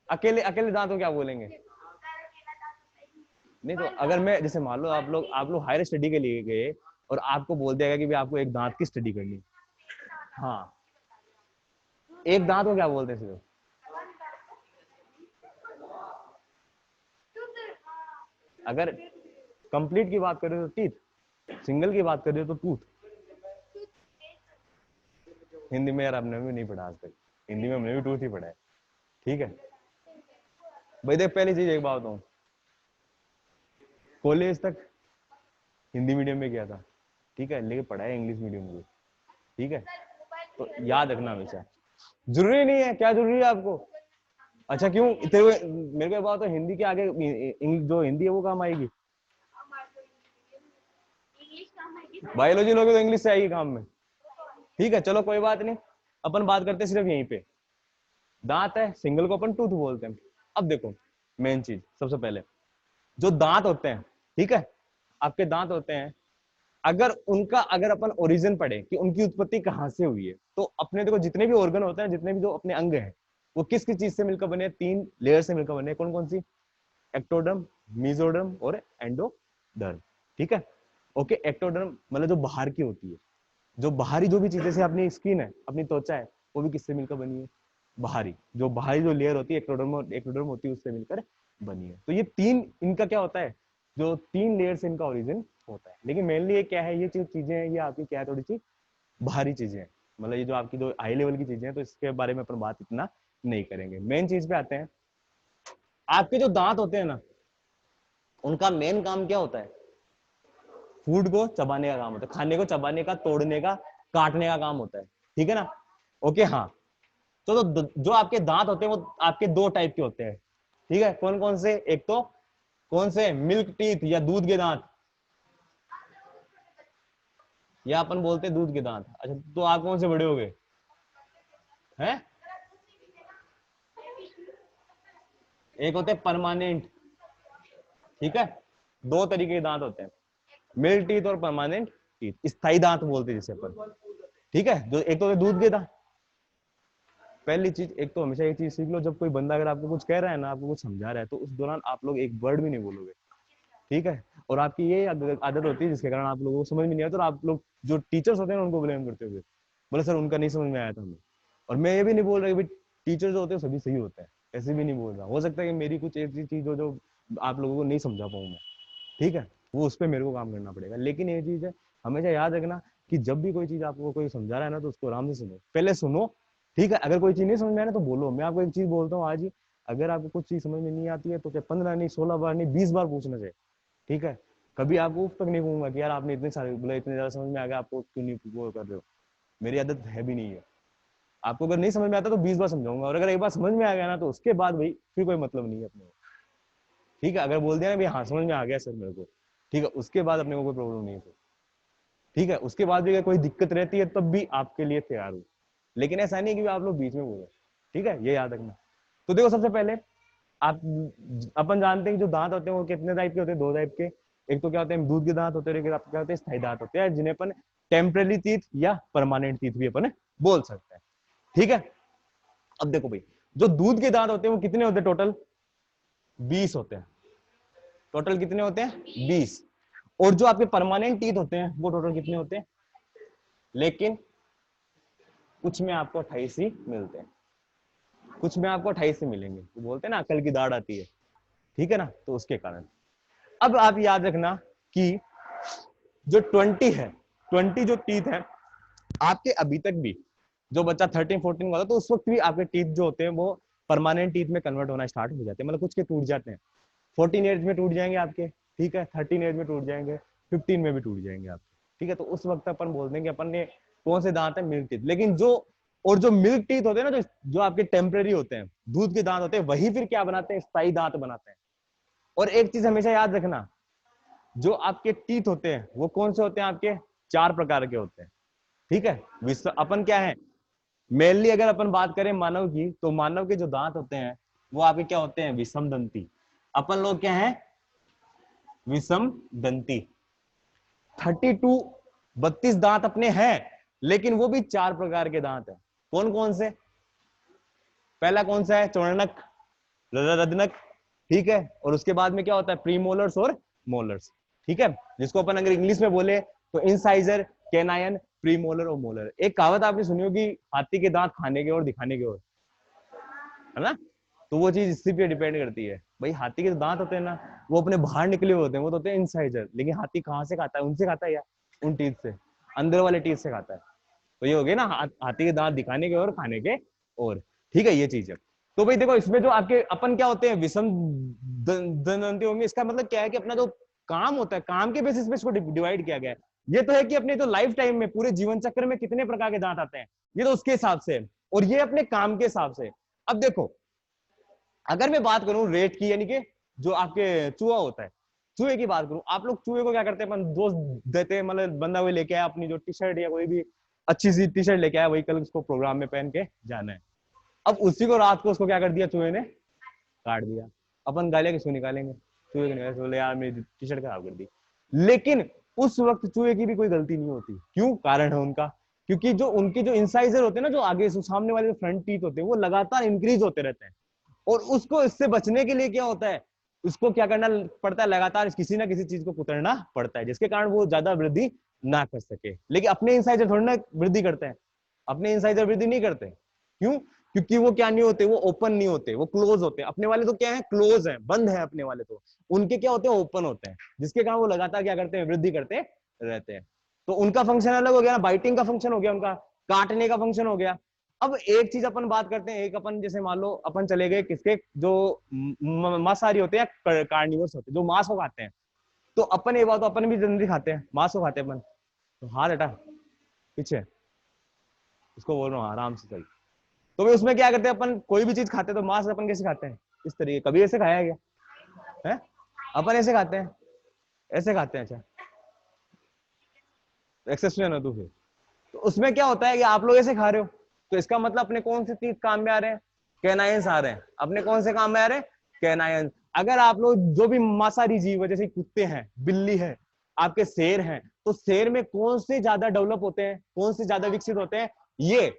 अकेले अकेले दांत को क्या बोलेंगे? नहीं तो अगर मैं जैसे मान लो आप लोग हायर स्टडी के लिए गए और आपको बोल दिया गया कि भी आपको एक दांत की स्टडी करनी है, हाँ, एक दांत को क्या बोलते हैं सिर्फ? अगर कंप्लीट की बात करें तो टीथ, सिंगल की बात करें तो टूथ। हिंदी में यार आपने भी नहीं पढ़ा आज तक, हिंदी में हमने भी टूथ ही पढ़ा है। ठीक है भाई, देख पहली चीज एक बात बताऊं, कॉलेज तक हिंदी मीडियम में गया था, ठीक है, लेकिन पढ़ा है इंग्लिश मीडियम में, ठीक है, तो याद रखना हमेशा, जरूरी नहीं है, क्या जरूरी है आपको? अच्छा क्यों तेरे मेरे को बात, तो हिंदी के आगे जो हिंदी है वो काम आएगी? बायोलॉजी लोगे तो इंग्लिश से आएगी काम में। ठीक है चलो कोई बात नहीं, अपन बात करते हैं सिर्फ यहीं पे, दांत है, सिंगल को अपन टूथ बोलते हैं। अब देखो मेन चीज, सबसे पहले जो दांत होते हैं, ठीक है, आपके दांत होते हैं, अगर अपन ओरिजिन पढ़े कि उनकी उत्पत्ति कहां से हुई है, तो अपने देखो जितने भी ऑर्गन होते हैं, जितने भी जो अपने अंग हैं, वो किस किस चीज से मिलकर बने हैं? 3 लेयर से मिलकर बने हैं। कौन कौन सी? एक्टोडर्म, मेसोडर्म और एंडोडर्म। ठीक है, ओके, एक्टोडर्म मतलब जो बाहर की होती है, जो बाहरी जो भी चीजें से अपनी स्किन है, अपनी त्वचा है, वो भी किससे मिलकर बनी है? बाहरी जो लेयर होती है, एक्टोडर्म होती है, उससे मिलकर बनी है। तो ये 3 इनका क्या होता है, जो 3 लेयर से इनका ओरिजिन होता है। लेकिन मेनली ये क्या है, ये चीजें हैं, ये आपकी क्या है, थोड़ी सी बाहरी चीजें हैं, मतलब ये जो आपकी जो हाई लेवल की चीजें हैं, तो इसके बारे में अपन बात इतना नहीं करेंगे। मेन चीज पे आते हैं, आपके जो दांत होते हैं ना, उनका मेन काम क्या होता है? फूड को चबाने का काम होता है, खाने को चबाने का, तोड़ने का, काटने का काम होता है। ठीक है ना? ओके हाँ, तो जो आपके दांत होते हैं वो आपके 2 टाइप के होते हैं। ठीक है, कौन कौन से? एक तो कौन से? मिल्क टीथ या दूध के दांत, या अपन बोलते हैं दूध के दांत। अच्छा तो आप कौन से बड़े हो गए हैं? एक होते हैं परमानेंट, ठीक है, 2 तरीके के दांत होते हैं, मिल्क टीथ और परमानेंट टीथ, स्थायी दांत बोलते हैं जिसे अपन। ठीक है, जो एक तो दूध के दांत। पहली चीज, एक तो हमेशा एक चीज सीख लो, जब कोई बंदा अगर आपको कुछ कह रहा है ना, आपको कुछ समझा रहा है, तो उस दौरान आप लोग एक वर्ड भी नहीं बोलोगे। ठीक है, और आपकी ये आदत होती है जिसके कारण आप लोगों को समझ में नहीं आता, और आप लोग जो टीचर्स होते हैं उनको ब्लेम करते हुए बोले सर उनका नहीं समझ में आया था हमें। और मैं ये भी नहीं बोल रहा कि टीचर जो होते हैं सभी सही होते हैं, ऐसे भी नहीं बोल रहा, हो सकता है कि मेरी कुछ ऐसी चीज हो जो आप लोगों को नहीं समझा पाऊँ मैं। ठीक है, वो उस पर मेरे को काम करना पड़ेगा। लेकिन ये चीज है, हमेशा याद रखना कि जब भी कोई चीज आपको कोई समझा रहा है ना, तो उसको आराम से सुनो, पहले सुनो। ठीक है, अगर कोई चीज नहीं समझ में आए ना तो बोलो। मैं आपको एक चीज बोलता हूँ आज ही, अगर आपको कुछ चीज समझ में नहीं आती है तो क्या 15 नहीं, 16 बार नहीं, 20 बार पूछना चाहिए। ठीक है, कभी आपको उस तक नहीं कहूंगा कि यार आपने इतने सारे बोला, इतने ज्यादा समझ में आ गया, आपको क्यों नहीं वो कर रहे हो। मेरी आदत है भी नहीं है। आपको अगर नहीं समझ में आता तो 20 बार समझाऊंगा, और अगर एक बार समझ में आ गया ना, तो उसके बाद भाई फिर कोई मतलब नहीं है अपने को। ठीक है, अगर बोल दिया ना भाई हाँ समझ में आ गया सर मेरे को, ठीक है, उसके बाद अपने को कोई प्रॉब्लम नहीं है। ठीक है, उसके बाद भी अगर कोई दिक्कत रहती है तब भी आपके लिए तैयार हूँ, लेकिन ऐसा नहीं कि आप लोग बीच में बोलो। ठीक है, ये याद रखना। तो देखो सबसे पहले आप, अपन जानते हैं कि जो दांत होते हैं वो कितने टाइप के होते हैं? 2 टाइप के। एक तो क्या होते हैं, दूध के दांत होते हैं, एक आपके क्या होते हैं, स्थायी दांत होते हैं, जिन्हें अपन टेम्परेरी टीथ या परमानेंट टीथ भी अपन बोल सकते हैं। ठीक है, अब देखो भाई, जो दूध के दांत होते हैं वो कितने होते हैं टोटल? 20 होते हैं। टोटल कितने होते हैं? 20। और जो आपके परमानेंट टीथ होते हैं वो टोटल कितने होते हैं? लेकिन कुछ में आपको 28 ही मिलते हैं, कुछ में आपको 28 ही मिलेंगे। तो बोलते हैं ना अकल की दाढ़ आती है। ठीक है ना, तो उसके कारण अब आप याद रखना कि जो 20 है, 20 जो टीथ है आपके, अभी तक भी जो बच्चा 13-14 वाला, तो उस वक्त भी आपके टीथ जो होते हैं वो परमानेंट टीथ में कन्वर्ट होना स्टार्ट हो जाते हैं, मतलब कुछ के टूट जाते हैं। 14 एज में टूट जाएंगे आपके, ठीक है, 13 एज में टूट जाएंगे, 15 में भी टूट जाएंगे आपके। ठीक है, तो उस वक्त अपन बोल देंगे अपन ने कौन से दांत है? Milk teeth. लेकिन जो और जो मिल्क टीथ होते हैं ना, जो आपके टेम्परेरी होते हैं, दूध के दांत होते हैं, वही फिर क्या बनाते हैं? स्थायी दांत बनाते हैं। और एक चीज हमेशा याद रखना, जो आपके टीथ होते हैं वो कौन से होते हैं आपके? 4 प्रकार के होते हैं। ठीक है। अपन क्या है, मेनली अगर अपन बात करें मानव की, तो मानव के जो दांत होते हैं वो आपके क्या होते हैं, विषम दंती। अपन लोग क्या है, विषम दंती। 32 32 दांत अपने हैं, लेकिन वो भी 4 प्रकार के दांत है। कौन कौन से? पहला कौन सा है, चौर्णक, रदनक, ठीक है। और उसके बाद में क्या होता है, प्रीमोलर्स और मोलर्स, ठीक है। जिसको अपन अगर इंग्लिश में बोले तो इंसाइजर, कैनायन, प्रीमोलर और मोलर। एक कहावत आपने सुनी होगी, हाथी के दांत खाने के और दिखाने के और, है ना। तो वो चीज इसी पे डिपेंड करती है भाई। हाथी के जो दांत होते हैं ना, वो अपने बाहर निकले हुए होते हैं, वो तो होते हैं इंसाइजर। लेकिन हाथी कहाँ से खाता है, उनसे खाता है या उन टीथ से, अंदर वाले टीथ से खाता है। तो ये हो गया ना, हाथी के दांत दिखाने के और खाने के और, ठीक है, ये चीज है। तो भाई देखो, इसमें जो आपके अपन क्या होते हैं, विषम दंतियों में, इसका मतलब क्या है कि अपना जो काम होता है, काम के बेसिस पे इसको डिवाइड किया गया है। ये तो है कि अपने तो लाइफ टाइम में, पूरे जीवन चक्र में कितने प्रकार के दांत आते हैं, ये तो उसके हिसाब से, और ये अपने काम के हिसाब से। अब देखो, अगर मैं बात करूं रेट की, यानी कि जो आपके चूहा होता है, चूहे की बात करूं, आप लोग चूहे को क्या करते हैं, अपन दोस्त देते हैं, मतलब बंदा वो लेके आया अपनी जो टी शर्ट या कोई भी अच्छी सी टी शर्ट लेके आया, वही कल उसको प्रोग्राम में पहन के जाना है। अब उसी को रात को उसको क्या कर दिया, चूहे ने काट दिया। अपन गालियां किसको निकालेंगे, चूहे को निकाले, बोले यार मेरी टी शर्ट खराब कर दी। लेकिन उस वक्त चूहे की भी कोई गलती नहीं होती। क्यों? कारण है उनका, क्योंकि जो उनके जो इंसाइजर होते हैं ना, जो आगे सामने वाले जो फ्रंट टीथ होते हैं, वो लगातार इंक्रीज होते रहते हैं। और उसको इससे बचने के लिए क्या होता है, उसको क्या करना पड़ता है, लगातार किसी ना किसी चीज को कुतरना पड़ता है, जिसके कारण वो ज्यादा वृद्धि ना कर सके। लेकिन अपने इंसाइजर थोड़ी ना वृद्धि करते हैं, अपने इंसाइजर वृद्धि नहीं करते। क्यों? क्योंकि वो क्या नहीं होते, वो ओपन नहीं होते, वो क्लोज होते हैं। अपने वाले तो क्या है, क्लोज है, बंद है अपने वाले तो। उनके क्या होते हैं, ओपन होते हैं, जिसके कारण वो लगातार क्या करते हैं, वृद्धि करते रहते हैं। तो उनका फंक्शन अलग हो गया ना, बाइटिंग का फंक्शन हो गया उनका, काटने का फंक्शन हो गया। अब एक चीज अपन बात करते हैं, एक अपन जैसे मान लो अपन चले गए किसके, जो मांसाहारी होते हैं, कार्निवोर्स होते हैं, जो मांस को खाते हैं। तो अपन ये बात, तो अपन भी जनरली खाते हैं, मांस को खाते हैं अपन। तो हाथ हटा पीछे, इसको बोल रहा हूँ आराम से सही। तो भाई उसमें क्या करते हैं अपन, कोई भी चीज खाते हैं तो मांस अपन कैसे खाते हैं, इस तरीके, कभी ऐसे खाया गया है? अपन ऐसे खाते हैं, ऐसे खाते हैं। अच्छा, एक्सेप्शन है तो फिर, तो उसमें क्या होता है कि आप लोग ऐसे खा रहे हो, तो इसका मतलब अपने कौन से चीज काम में आ रहे हैं, कैनायंस आ रहे हैं। अपने कौन से काम में आ रहे हैं, कैनायंस। अगर आप लोग जो भी मांसाहारी जीव है, जैसे कुत्ते हैं, बिल्ली है, आपके शेर हैं, तो शेर में कौन से ज्यादा डेवलप होते हैं, कौन से ज्यादा विकसित होते हैं, ये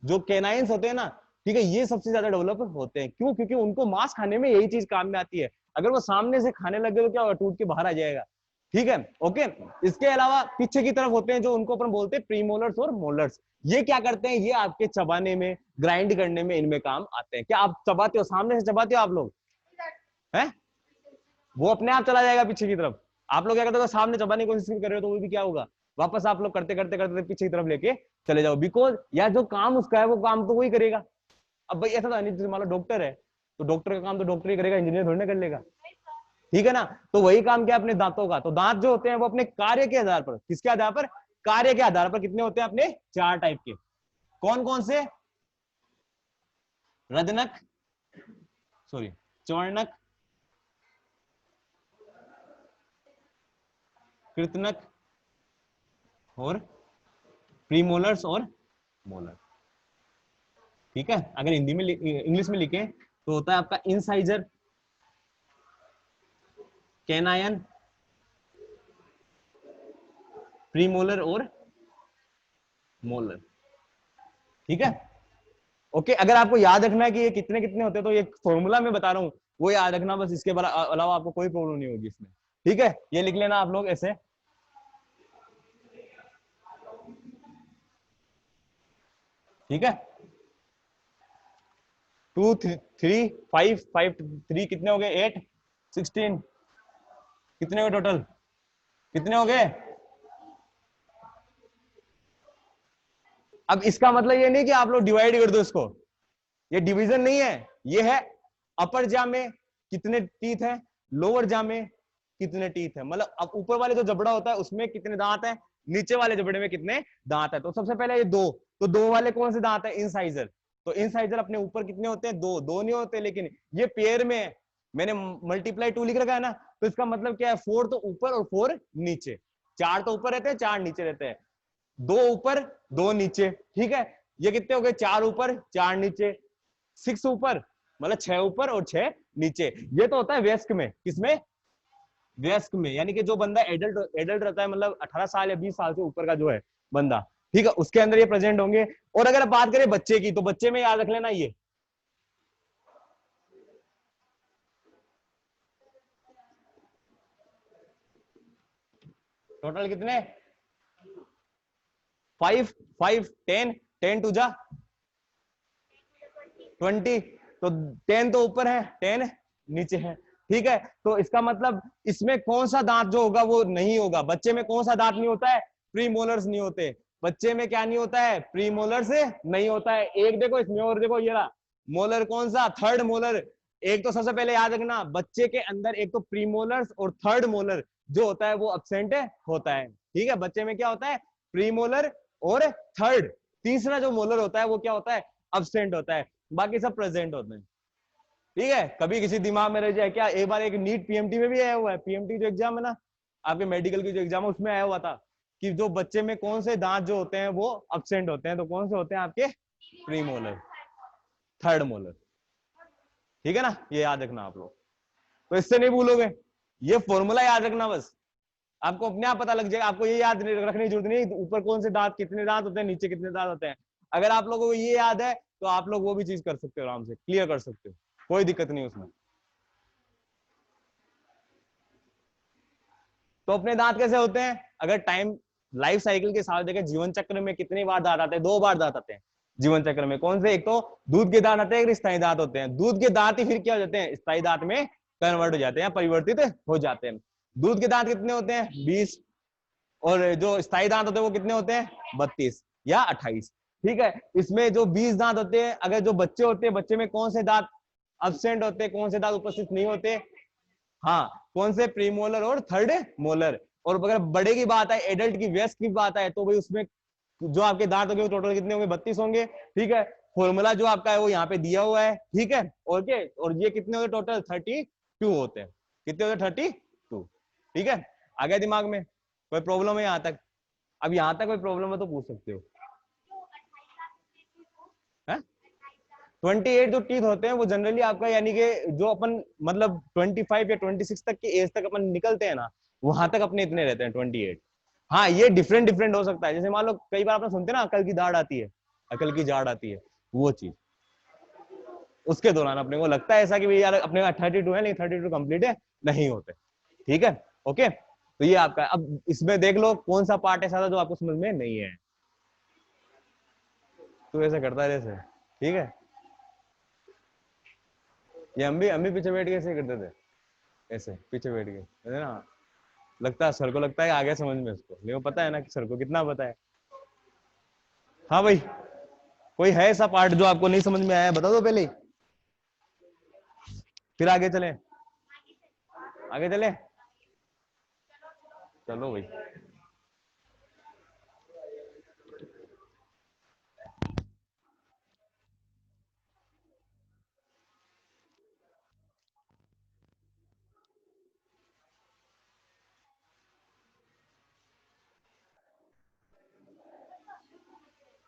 जो कैनाइंस होते हैं ना, ठीक है, ये सबसे ज्यादा डेवलप होते हैं। क्यों? क्योंकि उनको मांस खाने में यही चीज काम में आती है। अगर वो सामने से खाने लगे तो क्या होगा, टूट के बाहर आ जाएगा। ठीक है, ओके। इसके अलावा पीछे की तरफ होते हैं जो उनको अपन बोलते हैं प्रीमोलर्स और मोलर्स। ये क्या करते हैं, ये आपके चबाने में, ग्राइंड करने में, इनमें काम आते हैं। क्या आप चबाते हो, सामने से चबाते हो आप लोग हैं? वो अपने आप चला जाएगा पीछे की तरफ। आप लोग क्या करते हो, सामने चबाने की कोशिश कर रहे हो तो वो भी क्या होगा, वापस आप लोग करते करते करते पीछे की तरफ लेके चले जाओ। बिकॉज या जो काम उसका है वो काम तो वही करेगा। अब भाई ऐसा तो नहीं, मान लो डॉक्टर है तो डॉक्टर का काम तो डॉक्टर ही करेगा, इंजीनियर थोड़ी ना कर लेगा। ठीक है ना। तो वही काम क्या अपने दांतों का, तो दांत जो होते हैं वो अपने कार्य के आधार पर, किसके आधार पर, कार्य के आधार पर कितने होते हैं अपने, 4 टाइप के। कौन कौन से? रदनक, सॉरी, चौर्णक, कृतनक और प्रीमोलर्स और मोलर। ठीक है, अगर हिंदी में इंग्लिश में लिखें तो होता है आपका इंसाइजर, कैनायन, प्रीमोलर और मोलर। ठीक है, ओके। अगर आपको याद रखना है कि ये कितने कितने होते हैं, तो ये फॉर्मूला में बता रहा हूं, वो याद रखना बस। इसके अलावा आपको कोई प्रॉब्लम नहीं होगी इसमें। ठीक है, ये लिख लेना आप लोग ऐसे। ठीक है, 2 3 5 5 3 कितने हो गए, 8 16 कितने हो टोटल, कितने हो गए? अब इसका मतलब ये नहीं कि आप लोग डिवाइड कर दो इसको, ये डिवीजन नहीं है, ये है अपर जा में कितने टीथ है, लोअर जा में कितने टीथ है। मतलब अब ऊपर वाले जो जबड़ा होता है उसमें कितने दांत है, नीचे वाले जबड़े में कितने दांत है। तो सबसे पहले ये दो, तो दो वाले कौन से दांत है, इंसाइजर। तो इंसाइजर अपने ऊपर कितने होते हैं, दो, दो नहीं होते, लेकिन ये पेयर में मैंने मल्टीप्लाई 2 लिख रखा है ना, तो इसका मतलब क्या है, 4 तो ऊपर और 4 नीचे। 4 तो ऊपर रहते हैं, 4 नीचे रहते हैं, 2 ऊपर 2 नीचे, ठीक है। ये कितने हो गए, 4 ऊपर 4 नीचे, 6 ऊपर मतलब 6 ऊपर और 6 नीचे। ये तो होता है वयस्क में, किसमें, वयस्क में, यानी कि जो बंदा एडल्ट एडल्ट रहता है, मतलब 18 साल या 20 साल से ऊपर का जो है बंदा, ठीक है, उसके अंदर ये प्रेजेंट होंगे। और अगर बात करें बच्चे की, तो बच्चे में याद रख लेना ये टोटल कितने, 5 5 10 10 टू जा 20, तो 10 तो ऊपर है, 10 नीचे है, ठीक है। तो इसका मतलब इसमें कौन सा दांत जो होगा वो नहीं होगा। बच्चे में कौन सा दांत नहीं होता है, प्री मोलर्स नहीं होते। बच्चे में क्या नहीं होता है, प्री मोलर्स नहीं होता है। एक देखो इसमें, और देखो ये रहा मोलर, कौन सा, थर्ड मोलर। एक तो सबसे पहले याद रखना, बच्चे के अंदर एक तो प्री मोलर्स और थर्ड मोलर जो होता है वो अब्सेंट होता है, ठीक है। बच्चे में क्या होता है, प्री मोलर और थर्ड, तीसरा जो मोलर होता है वो क्या होता है, अब्सेंट होता है, बाकी सब प्रेजेंट होते हैं, ठीक है। कभी किसी दिमाग में रह जाए क्या, एक बार एक नीट पीएमटी में भी आया हुआ है, पीएमटी जो एग्जाम है ना आपके मेडिकल की जो एग्जाम है, उसमें आया हुआ था कि जो बच्चे में कौन से दांत जो होते हैं वो अब्सेंट होते हैं, तो कौन से होते हैं आपके, प्री मोलर, थर्ड मोलर, ठीक है ना। ये याद रखना आप लोग, तो इससे नहीं भूलोगे, ये फॉर्मूला याद रखना बस, आपको अपने आप पता लग जाएगा। आपको ये याद रखने की जरूरत नहीं ऊपर कौन से दांत, कितने दांत होते हैं, नीचे कितने दांत होते हैं। अगर आप लोगों को ये याद है तो आप लोग वो भी चीज कर सकते हो, आराम से क्लियर कर सकते हो, कोई दिक्कत नहीं उसमें। तो अपने दांत कैसे होते हैं, अगर टाइम लाइफ साइकिल के साथ देखें, जीवन चक्र में कितनी बार दांत आते हैं, 2 बार दांत आते हैं जीवन चक्र में। कौन से, एक तो दूध के दांत आते हैं, एक स्थायी दांत होते हैं। दूध के दांत ही फिर क्या हो जाते हैं, स्थायी दांत में कन्वर्ट हो जाते हैं, परिवर्तित हो जाते हैं। दूध के दांत कितने होते हैं, 20, और जो स्थायी दांत होते हैं वो कितने होते हैं, 32 या 28, ठीक है। इसमें जो 20 दांत होते हैं, अगर जो बच्चे होते हैं, बच्चे में कौन से दांत अब्सेंट होते हैं, कौन से दांत उपस्थित नहीं होते, हाँ, कौन से, प्रीमोलर और थर्ड मोलर। और अगर बड़े की बात है, एडल्ट की, वयस्क की बात है, तो भाई उसमें जो आपके दांत होंगे वो टोटल कितने होंगे, 32 होंगे, ठीक है। फॉर्मूला जो आपका है वो यहाँ पे दिया हुआ है, ठीक है। ओके, और ये कितने होते टोटल, 32 होते हैं, कितने होते, 32, ठीक है। आ गया दिमाग में, कोई प्रॉब्लम है यहाँ तक, अब यहाँ तक कोई प्रॉब्लम है तो पूछ सकते हो। 28 जो टीथ होते हैं वो जनरली आपका, यानी कि जो अपन मतलब 25 या 26 तक की एज तक अपन निकलते हैं ना, वहां तक अपने इतने रहते हैं 28। हाँ, ये डिफरेंट डिफरेंट हो सकता है, जैसे मान लो कई बार आपने सुनते हैं ना, अकल की दाढ़ आती है, अकल की जाड़ आती है, वो चीज उसके दौरान अपने को लगता है ऐसा कि भाई यार अपने का 32 है, लेकिन 32 कंप्लीट है नहीं होते, ठीक है। ओके, तो ये आपका, अब इसमें देख लो कौन सा पार्ट ऐसा था जो आपको समझ में नहीं है, तो ऐसा करता है जैसे, ठीक है। ये हम भी पीछे बैठ के ऐसे करते थे, ऐसे पीछे बैठ के, है ना। लगता है सर को, लगता है आ गया समझ में उसको, लेकिन पता है ना कि सर को कितना पता है। हाँ भाई, कोई है ऐसा पार्ट जो आपको नहीं समझ में आया, बता दो पहले ही, फिर आगे चले, आगे चले, चलो भाई।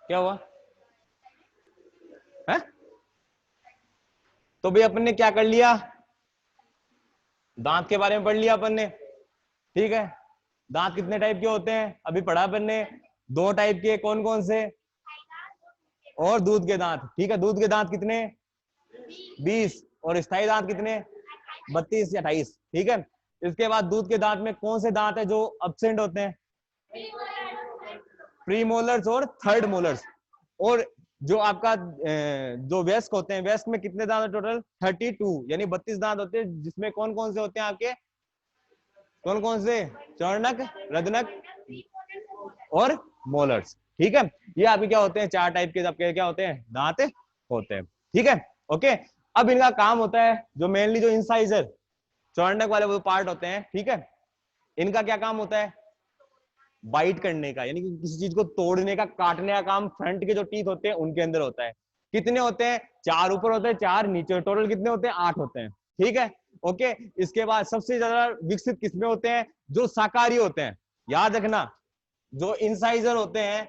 क्या हुआ है, तो भाई अपन ने क्या कर लिया, दांत के बारे में पढ़ लिया अपन ने, ठीक है। दांत कितने टाइप के होते हैं अभी पढ़ा अपन ने, 2 टाइप के, कौन कौन से, और दूध के दांत, ठीक है। दूध के दांत कितने, 20, और स्थायी दांत कितने, 32 या 28, ठीक है। इसके बाद दूध के दांत में कौन से दांत है जो अब्सेंट होते हैं, प्री मोलर्स और थर्ड मोलर्स। और जो आपका जो वयस्क होते हैं, वयस्क में कितने दांत टोटल, 32, यानी 32 दांत होते हैं, जिसमें कौन कौन से होते हैं आपके, कौन कौन से, चर्णक, रदनक और मोलर्स, ठीक है। ये आपके क्या होते हैं, 4 टाइप के आपके क्या होते हैं, दांत होते हैं, ठीक है। ओके, अब इनका काम होता है जो मेनली जो इंसाइजर, चौड़नक वाले वो पार्ट होते हैं, ठीक है। इनका क्या काम होता है, बाइट करने का, यानी कि किसी चीज को तोड़ने का, काटने का काम फ्रंट के जो टीथ होते हैं उनके अंदर होता है। कितने होते हैं, 4 ऊपर होते हैं, 4 नीचे, टोटल कितने होते हैं, 8 होते हैं, ठीक है। ओके, इसके बाद सबसे ज्यादा विकसित किसमें होते हैं, जो शाकाहारी होते हैं, याद रखना। जो इंसाइजर होते हैं,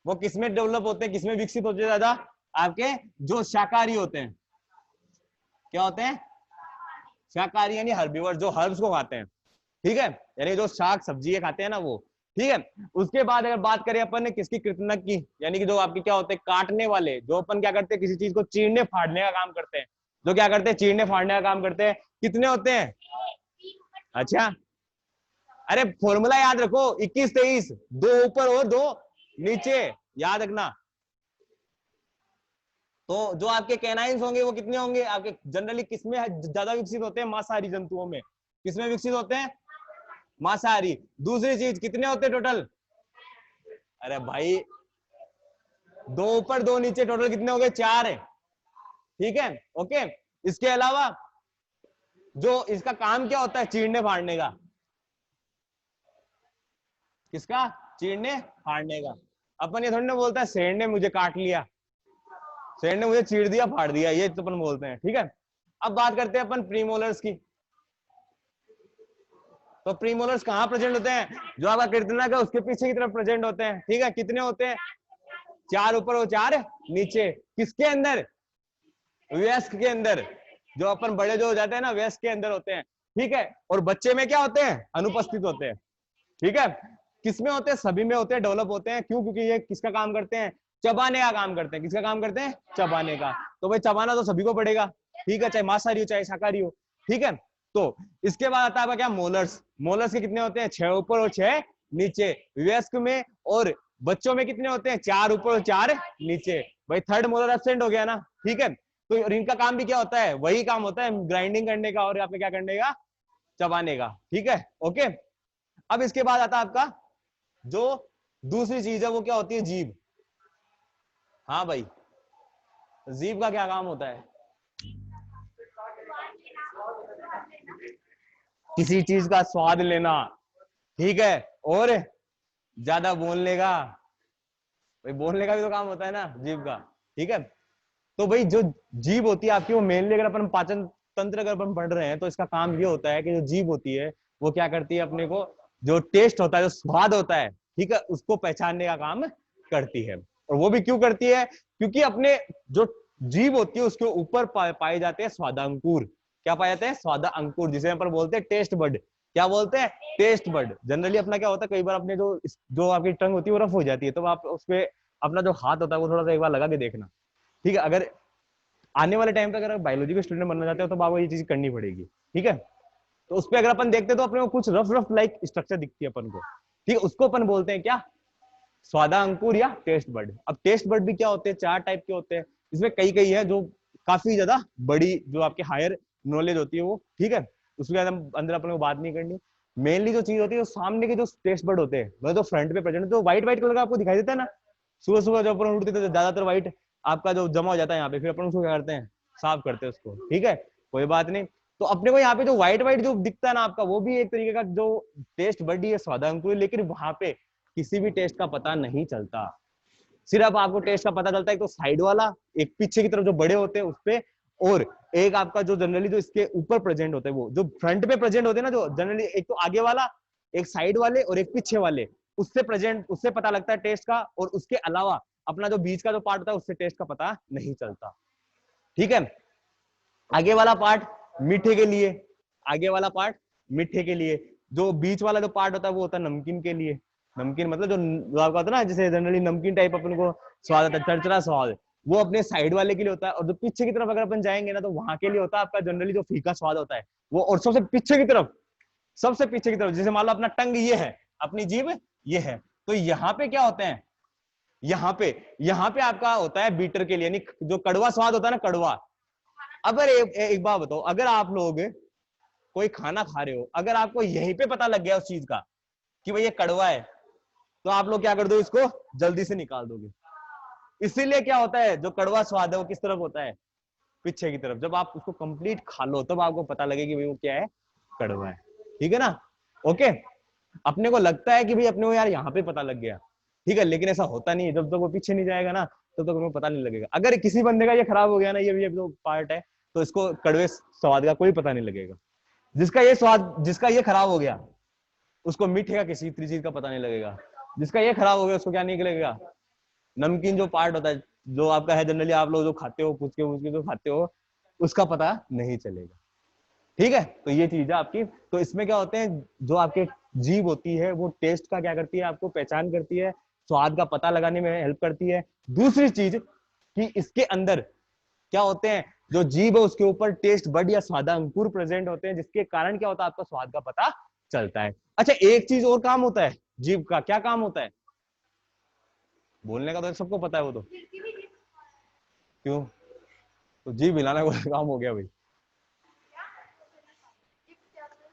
वो किसमें डेवलप होते हैं, किसमें विकसित होते हैं ज्यादा? आपके जो शाकाहारी होते हैं। क्या होते हैं? शाकाहारी यानी हर्बीवर, जो हर्ब्स को खाते हैं, ठीक है, यानी जो शाक सब्जी खाते हैं ना वो, ठीक है। उसके बाद अगर बात करें अपन ने किसकी, कृतनक की, यानी कि जो आपके क्या होते हैं, काटने वाले, जो अपन क्या करते हैं, किसी चीज को चीरने फाड़ने का काम करते हैं, जो क्या करते हैं, चीरने फाड़ने का काम करते हैं। कितने होते हैं? अच्छा, अरे फॉर्मूला याद रखो, 21-23, दो ऊपर और दो नीचे, याद रखना। तो जो आपके कैनाइंस होंगे वो कितने होंगे आपके? जनरली किसमें ज्यादा विकसित होते हैं? मांसाहारी जंतुओं में। किसमें विकसित होते हैं? मांसाहारी। दूसरी चीज, कितने होते हैं टोटल? अरे भाई, दो ऊपर दो नीचे, टोटल कितने हो गए? 4 है, ठीक है, ओके। इसके अलावा जो इसका काम क्या होता है, चीरने फाड़ने का? किसका? चीरने फाड़ने का। अपन ये थोड़ी ना बोलता है शेर ने मुझे काट लिया, शेर ने मुझे चीर दिया, फाड़ दिया, ये तो अपन बोलते हैं, ठीक है। अब बात करते हैं अपन प्रीमोलर्स की। तो प्रीमोलर्स कहाँ प्रेजेंट होते हैं? जो आपका कृतनक है उसके पीछे की तरफ प्रेजेंट होते हैं, ठीक है। कितने होते हैं? 4 ऊपर और 4 नीचे। किसके अंदर? वयस्क के अंदर। जो अपन बड़े जो हो जाते हैं ना, वयस्क के अंदर होते हैं, ठीक है। और बच्चे में क्या होते हैं? अनुपस्थित होते हैं, ठीक है। किसमें होते हैं? सभी में होते हैं, डेवलप होते हैं। क्यों? क्योंकि ये किसका काम करते हैं? चबाने का काम करते हैं। किसका काम करते हैं? चबाने का। तो भाई चबाना तो सभी को पड़ेगा, ठीक है, चाहे मांसाहारी हो चाहे शाकाहारी हो, ठीक है। तो इसके बाद आता है क्या? मोलर्स। मोलर्स के कितने होते हैं? 6 ऊपर और 6 नीचे। वयस्क में और बच्चों में कितने होते हैं? 4 ऊपर और 4 नीचे। भाई थर्ड मोलर एब्सेंट हो गया ना, ठीक है। तो इनका काम भी क्या होता है? वही काम होता है, ग्राइंडिंग करने का और यहाँ पे क्या करने का? चबाने का, ठीक है, ओके। अब इसके बाद आता है आपका जो दूसरी चीज है, वो क्या होती है? जीभ। हाँ भाई, जीभ का क्या काम होता है? किसी चीज का स्वाद लेना, ठीक है। और ज्यादा बोलने का, भाई बोलने का भी तो काम होता है ना जीभ का, ठीक है। तो भाई जो जीभ होती है आपकी, वो मेनली अगर अपन पाचन तंत्र अगर अपन पढ़ रहे हैं तो इसका काम ये होता है कि जो जीभ होती है वो क्या करती है, अपने को जो टेस्ट होता है, जो स्वाद होता है, ठीक है, उसको पहचानने का काम करती है। और वो भी क्यों करती है? क्योंकि अपने जो जीभ होती है उसके ऊपर पाए जाते हैं स्वादांकुर। क्या पाए जाते हैं? स्वादांकुर, जिसे अपन बोलते हैं टेस्ट बड। क्या बोलते हैं? Taste bud. जनरली अपना क्या होता है, कई बार अपने जो जो आपकी टंग होती है वो रफ हो जाती है, तो आप उसपे अपना जो हाथ होता है वो थोड़ा सा एक बार लगा के देखना, ठीक है। अगर आने वाले टाइम पे अगर बायोलॉजी के स्टूडेंट बनना चाहते हो तो आपको ये चीज करनी पड़ेगी, ठीक है। तो उस पर अगर अपन देखते हैं तो अपने को कुछ रफ रफ लाइक स्ट्रक्चर दिखती है अपन को, ठीक है। उसको अपन बोलते हैं क्या? स्वादा अंकुर या टेस्ट बर्ड। अब टेस्ट बर्ड भी क्या होते हैं? 4 टाइप के होते हैं। इसमें कई कई है जो काफी ज्यादा बड़ी, जो आपके हायर नॉलेज होती है वो, ठीक है, उसके अंदर अपन को बात नहीं करनी। मेनली जो चीज होती है, सामने के जो टेस्ट बर्ड होते हैं, मतलब जो फ्रंट पे प्रेजेंट, तो व्हाइट व्हाइट कलर का आपको दिखाई देता है ना, सुबह सुबह जब अपन उठते थे तो ज्यादातर व्हाइट आपका जो जमा हो जाता है यहाँ पे, फिर अपन उसको क्या करते हैं? साफ करते हैं उसको, ठीक है, कोई बात नहीं। तो अपने को यहाँ पे जो व्हाइट व्हाइट जो दिखता है ना आपका, वो भी एक तरीके का जो टेस्ट बर्ड ही है, स्वादा अंकुर। लेकिन वहां पे किसी भी टेस्ट का पता नहीं चलता, सिर्फ आपको टेस्ट का पता चलता है एक तो साइड वाला, एक पीछे की तरफ जो बड़े होते हैं उसपे, और एक आपका जो जनरली जो इसके ऊपर प्रेजेंट होते हैं, वो जो फ्रंट पे प्रेजेंट होते हैं ना, जो जनरली एक तो आगे वाला, एक साइड वाले और एक पीछे वाले, उससे प्रेजेंट, उससे पता लगता है टेस्ट का। और उसके अलावा अपना जो बीच का जो पार्ट होता है उससे टेस्ट का पता नहीं चलता, ठीक है। आगे वाला पार्ट मीठे के लिए, आगे वाला पार्ट मीठे के लिए, जो बीच वाला जो पार्ट होता है वो होता है नमकीन के लिए। नमकीन मतलब जो आपका होता है ना, जैसे जनरली नमकीन टाइप अपन को स्वाद आता है, चरचरा स्वाद, वो अपने साइड वाले के लिए होता है। और जो पीछे की तरफ अगर अपन जाएंगे ना, तो वहां के लिए होता है आपका जनरली जो फीका स्वाद होता है वो। और सबसे पीछे की तरफ, सबसे पीछे की तरफ, जैसे मान लो अपना टंग ये है, अपनी जीभ ये है, तो यहाँ पे क्या होते हैं? यहाँ पे आपका होता है बीटर के लिए, यानी जो कड़वा स्वाद होता है ना, कड़वा। अगर एक बात बताओ, अगर आप लोग कोई खाना खा रहे हो, अगर आपको यहीं पे पता लग गया उस चीज का कि भाई ये कड़वा है, तो आप लोग क्या कर दो? इसको जल्दी से निकाल दोगे। इसीलिए क्या होता है, जो कड़वा स्वाद है वो किस तरफ होता है? पीछे की तरफ। जब आप उसको कंप्लीट खा लो तब आपको पता लगे कि भाई वो क्या है? कड़वा है, ठीक है ना, ओके। अपने को लगता है कि भाई अपने को यार यहाँ पे पता लग गया, ठीक है, लेकिन ऐसा होता नहीं है। जब तक वो पीछे नहीं जाएगा ना, तब तक हमें पता नहीं लगेगा। अगर किसी बंदे का ये खराब हो गया ना, ये भी जो पार्ट है, तो इसको कड़वे स्वाद का कोई पता नहीं लगेगा। जिसका ये स्वाद, जिसका ये खराब हो गया, उसको मीठे का किसी चीज का पता नहीं लगेगा। जिसका ये खराब हो गया उसको क्या नहीं लगेगा? नमकीन जो पार्ट होता है जो आपका है जनरली आप लोग जो खाते हो पूछ के जो खाते हो उसका पता नहीं चलेगा। ठीक है, तो ये चीज है आपकी। तो इसमें क्या होते हैं जो आपके जीभ होती है वो टेस्ट का क्या करती है, आपको पहचान करती है, स्वाद का पता लगाने में हेल्प करती है। दूसरी चीज कि इसके अंदर क्या होते हैं, जो जीभ है उसके ऊपर टेस्ट बड या स्वादा अंकुर प्रेजेंट होते हैं, जिसके कारण क्या होता है, आपका स्वाद का पता चलता है। अच्छा, एक चीज और काम होता है जीभ का, क्या काम होता है? बोलने का तो सबको पता है वो तो, क्यों? तो जीभ हिलाना कोई काम हो गया भाई?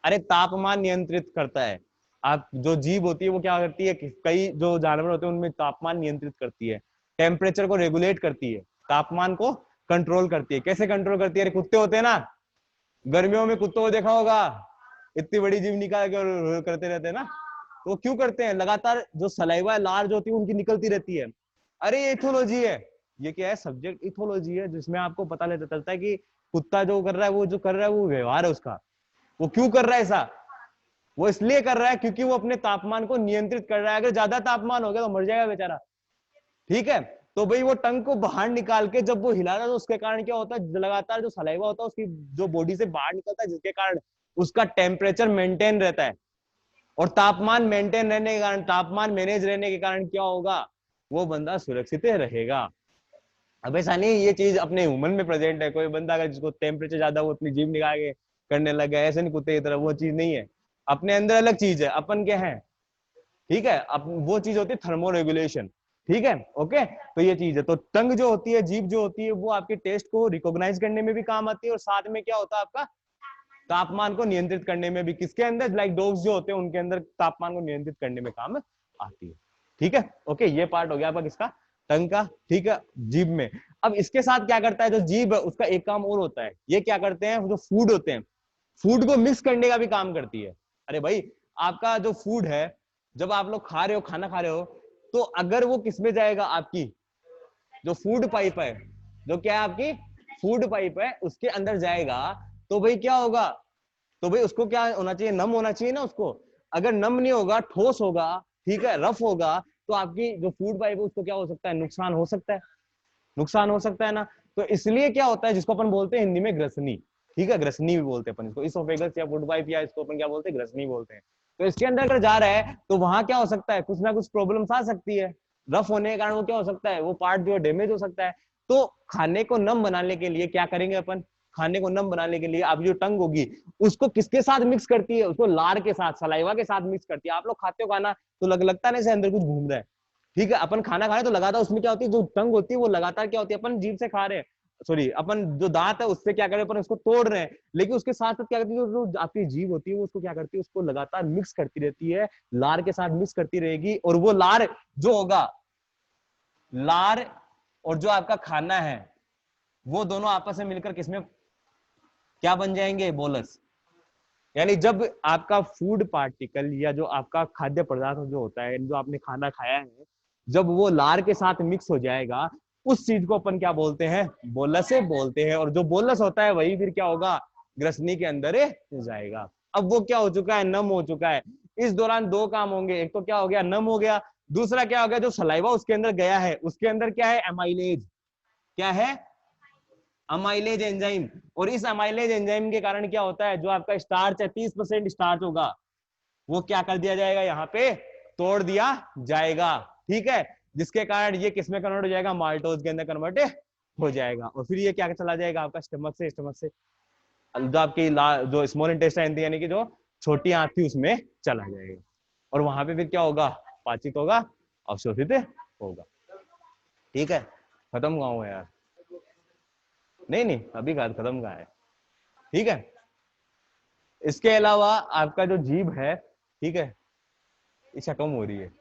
अरे तापमान नियंत्रित करता है। आप जो जीभ होती है वो क्या करती है, कई जो जानवर होते हैं उनमें तापमान नियंत्रित करती है, टेम्परेचर को रेगुलेट करती है, तापमान को कंट्रोल करती है। कैसे कंट्रोल करती है? अरे कुत्ते होते हैं ना, गर्मियों में कुत्तों को देखा होगा, इतनी बड़ी जीभ निकाल के करते रहते हैं ना, तो वो क्यों करते हैं? लगातार जो सलाइवा लार जो होती है उनकी निकलती रहती है। अरे ये इथोलॉजी है, ये क्या है, सब्जेक्ट इथोलॉजी है, जिसमें आपको पता चलता है कि कुत्ता जो कर रहा है, वो जो कर रहा है वो व्यवहार है उसका। वो क्यों कर रहा है ऐसा? वो इसलिए कर रहा है क्योंकि वो अपने तापमान को नियंत्रित कर रहा है। अगर ज्यादा तापमान हो गया तो मर जाएगा बेचारा। ठीक है, तो भाई वो टंग को बाहर निकाल के जब वो हिला रहा है तो उसके कारण क्या होता है, लगातार जो सलाइवा होता है उसकी जो बॉडी से बाहर निकलता है, जिसके कारण उसका टेम्परेचर मेंटेन रहता है। और तापमान मेंटेन रहने के कारण, तापमान मैनेज रहने के कारण क्या होगा, वो बंदा सुरक्षित रहेगा। अब ऐसा नहीं ये चीज अपने ह्यूमन में प्रेजेंट है, कोई बंदा अगर जिसको टेम्परेचर ज्यादा वो अपनी जीभ निकाल के करने लग गया, ऐसे नहीं कुत्ते की तरह, वो चीज नहीं है। अपने अंदर अलग चीज है, अपन क्या है, ठीक है, अब वो चीज होती है थर्मो रेगुलेशन। ठीक है, ओके, तो ये चीज है। तो टंग जो होती है, जीभ जो होती है, वो आपके टेस्ट को रिकॉग्नाइज करने में भी काम आती है, और साथ में क्या होता है आपका तापमान को नियंत्रित करने में भी। किसके अंदर? लाइक डॉग्स जो होते हैं उनके अंदर तापमान को नियंत्रित करने में काम आती है। ठीक है, ओके, ये पार्ट हो गया आपका किसका, टंग का। ठीक है, जीभ में। अब इसके साथ क्या करता है, जो जीभ है उसका एक काम और होता है, ये क्या करते हैं, जो फूड होते हैं, फूड को मिक्स करने का भी काम करती है। अरे भाई, आपका जो फूड है, जब आप लोग खा रहे हो, खाना खा रहे हो, तो अगर वो किस में जाएगा, आपकी जो फूड पाइप है, जो क्या है आपकी फूड पाइप है, उसके अंदर जाएगा, तो भाई क्या होगा, तो भाई उसको क्या होना चाहिए, नम होना चाहिए ना उसको। अगर नम नहीं होगा, ठोस होगा, ठीक है, रफ होगा, तो आपकी जो फूड पाइप है उसको क्या हो सकता है, नुकसान हो सकता है, नुकसान हो सकता है ना। तो इसलिए क्या होता है, जिसको अपन बोलते हैं हिंदी में ग्रसनी, ठीक है, ग्रसनी भी बोलते हैं अपन इसको, इसोफेगस या फूड पाइप, या इसको अपन क्या बोलते हैं, ग्रसनी बोलते हैं। तो इसके अंदर अगर जा रहा है तो वहां क्या हो सकता है, कुछ ना कुछ प्रॉब्लम्स आ सकती है, रफ होने के कारण वो क्या हो सकता है, वो पार्ट जो है डैमेज हो सकता है। तो खाने को नम बनाने के लिए क्या करेंगे अपन, खाने को नम बनाने के लिए आप जो टंग होगी उसको किसके साथ मिक्स करती है, उसको लार के साथ, सलाइवा के साथ मिक्स करती है। आप लोग खाते हो खाना तो लगता नहीं से अंदर कुछ घूम रहा है। ठीक है, अपन खाना खा रहे तो लगातार उसमें क्या होती है, जो टंग होती है वो लगातार क्या होती है, अपन जीभ से खा रहे हैं, सॉरी, अपन जो दांत है उससे क्या कर रहे हैं, अपन उसको तोड़ रहे हैं, लेकिन उसके साथ साथ क्या करती है, जो आपकी जीभ होती है वो उसको क्या करती है, उसको लगातार मिक्स करती रहती है, लार के साथ मिक्स करती रहेगी। और वो लार जो होगा, लार और जो आपका खाना है, वो दोनों आपस में मिलकर किसमें क्या बन जाएंगे, बोलस। यानी जब आपका फूड पार्टिकल या जो आपका खाद्य पदार्थ जो होता है, जो आपने खाना खाया है, जब वो लार के साथ मिक्स हो जाएगा, उस चीज को अपन क्या बोलते हैं, बोलस से बोलते हैं। और जो बोलस होता है वही फिर क्या होगा, ग्रसनी के अंदर जाएगा। अब वो क्या हो चुका है, नम हो चुका है। इस दौरान दो काम होंगे, एक तो क्या हो गया, नम हो गया, दूसरा क्या हो गया, जो सलाइवा उसके अंदर गया है उसके अंदर क्या है, एमाइलेज, क्या है, अमाइलेज एंजाइम। और इस अमाइलेज एंजाइम के कारण क्या होता है, जो आपका स्टार्च है, 30% स्टार्च होगा, वो क्या कर दिया जाएगा, यहाँ पे तोड़ दिया जाएगा। ठीक है, जिसके कारण ये किसमें कन्वर्ट हो जाएगा, माल्टोज के अंदर कन्वर्ट हो जाएगा। और फिर ये क्या चला जाएगा आपका स्टमक से जो आपकी जो स्मॉल इंटेस्टाइन थी, यानी कि जो छोटी आंत थी, उसमें चला जाएगा। और वहां पे फिर क्या होगा, पाचित होगा, अवशोषित होगा। ठीक है, खत्म हुआ हूँ यार, नहीं नहीं अभी खत्म कहाँ है। ठीक है, इसके अलावा आपका जो जीभ है, ठीक है, इच्छा कम हो रही है,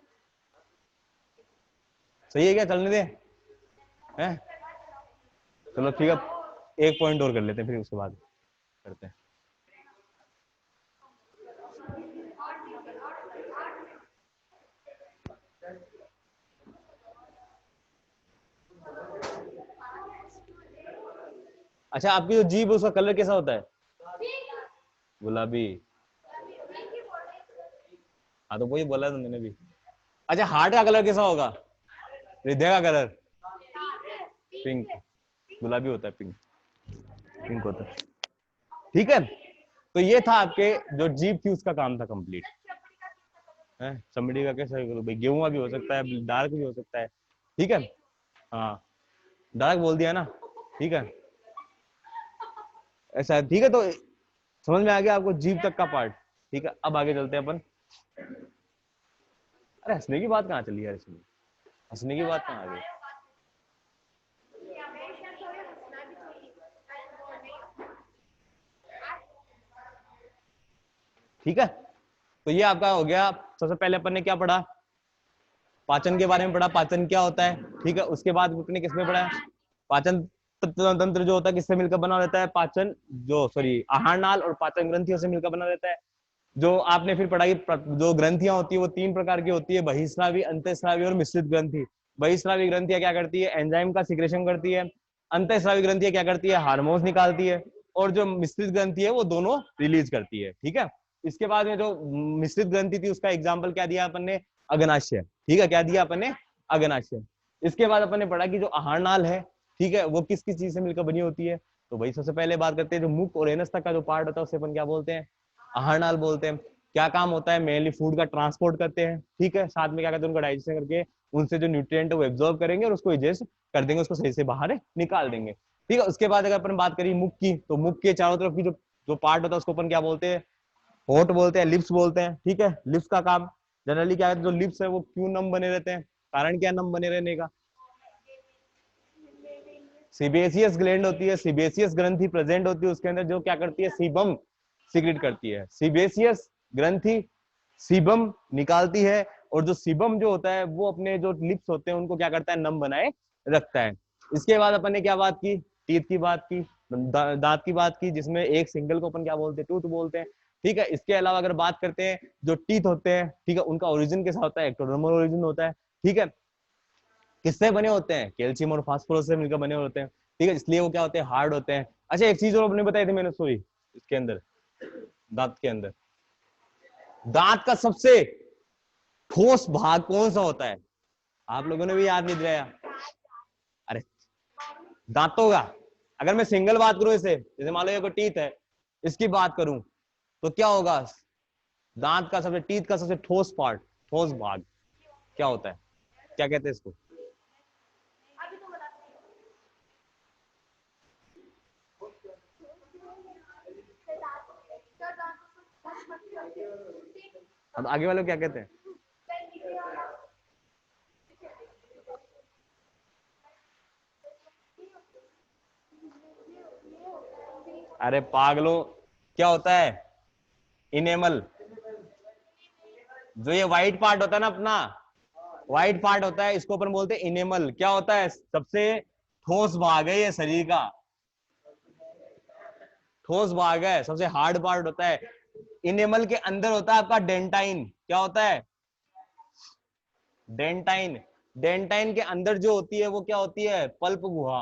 सही है क्या, चलने दे हैं? चलो ठीक है, एक पॉइंट और कर लेते हैं, फिर उसके बाद करते हैं। अच्छा, आपकी जो जीभ है उसका कलर कैसा होता है, गुलाबी। हाँ तो वही बोला था मैंने भी। अच्छा, हार्ट का कलर कैसा होगा, हृदय का कलर पिंक, गुलाबी होता है, पिंक पिंक होता है। ठीक है, तो ये था आपके जो जीभ थी उसका काम था कंप्लीट है। चमड़ी का कैसे भाई, गेहूं भी हो सकता है, डार्क भी हो सकता है। ठीक है, हाँ डार्क बोल दिया ना, ठीक है ऐसा है। ठीक है, तो समझ में आ गया आपको जीभ तक का पार्ट। ठीक है, अब आगे चलते हैं अपन। अरे हंसने की बात कहाँ चली यार इसमें, हंसने की बात कहाँ आ गई। ठीक है, तो ये आपका हो गया। सबसे पहले अपन ने क्या पढ़ा, पाचन के बारे में पढ़ा, पाचन क्या होता है। ठीक है, उसके बाद अपने किसमें पढ़ा है, पाचन तंत्र जो होता है किससे मिलकर बना रहता है, पाचन जो सॉरी आहार नाल और पाचन ग्रंथियों से मिलकर बना रहता है। जो आपने फिर पढ़ा कि जो ग्रंथियां होती है वो 3 प्रकार की होती है, बहिस्रावी, अंतःस्रावी और मिश्रित ग्रंथि। बहिस्रावी ग्रंथियां क्या करती है, एंजाइम का सिक्रेशन करती है। अंतःस्रावी ग्रंथियां क्या करती है, हार्मोन्स निकालती है। और जो मिश्रित ग्रंथि है वो दोनों रिलीज करती है। ठीक है, इसके बाद में जो मिश्रित ग्रंथि थी उसका एग्जाम्पल क्या दिया अपन ने, अग्नाशय। ठीक है, क्या दिया अपन ने, अग्नाशय। इसके बाद अपन ने पढ़ा कि जो आहार नाल है, ठीक है, वो किस किस चीज से मिलकर बनी होती है। तो भाई सबसे पहले बात करते हैं जो मुख और एनस तक का जो पार्ट होता है उसे अपन क्या बोलते हैं, आहार नाल बोलते हैं। क्या काम होता है, मेनली फूड का ट्रांसपोर्ट करते हैं। ठीक है, साथ में क्या करते हैं, उनका डाइजेशन करके उनसे जो न्यूट्रिएंट है वो एब्जॉर्ब करेंगे और उसको इजेस्ट कर देंगे, उसको सही से बाहर निकाल देंगे। ठीक है, उसके बाद अगर अपन बात करें मुख की, तो मुख के चारों तरफ की जो जो पार्ट होता है उसको अपन क्या बोलते हैं, होठ बोलते हैं, लिप्स बोलते हैं। ठीक है, लिप्स का काम जनरली क्या है, जो लिप्स है वो क्यों नम बने रहते हैं, कारण क्या नम बने रहने का, सीबेसियस ग्लैंड होती है, सीबेसियस ग्रंथि प्रेजेंट होती है उसके अंदर, जो क्या करती है, सीबम सीक्रेट करती है। सीबेसियस ग्रंथि सीबम निकालती है, और जो सीबम जो होता है वो अपने जो लिप्स होते हैं उनको क्या करता है, नम बनाए रखता है। इसके बाद अपन ने क्या बात की, टीथ की बात की, दांत की बात की, जिसमें एक सिंगल को अपन क्या बोलते हैं, टूथ बोलते हैं। ठीक है, इसके अलावा अगर बात करते हैं जो टीथ होते हैं, ठीक है, उनका ओरिजिन कैसा होता है, एक्टोडर्मल ओरिजिन होता है। ठीक है, किससे बने होते हैं, कैल्शियम और फास्फोरस से मिलकर बने होते हैं। ठीक है, इसलिए वो क्या होते हैं, हार्ड होते हैं। अच्छा, एक चीज और आपने बताई थी मैंने, सॉरी, इसके अंदर दांत के अंदर, दांत का सबसे ठोस भाग कौन सा होता है, आप लोगों ने भी याद नहीं दिलाया। अरे दांतों का, अगर मैं सिंगल बात करूं इसे, जैसे मान लो ये कोई टीथ है, इसकी बात करूं तो क्या होगा, दांत का सबसे, टीथ का सबसे ठोस पार्ट, ठोस भाग क्या होता है, क्या कहते हैं इसको, अब आगे वाले को क्या कहते हैं, अरे पागलो, क्या होता है, इनेमल। जो ये व्हाइट पार्ट होता है ना अपना, व्हाइट पार्ट होता है, इसको अपन बोलते हैं इनेमल। क्या होता है, सबसे ठोस भाग है ये शरीर का, ठोस भाग है, सबसे हार्ड पार्ट होता है। इनेमल के अंदर होता है आपका डेंटाइन, क्या होता है, डेंटाइन। डेंटाइन के अंदर जो होती है वो क्या होती है, पल्प गुहा,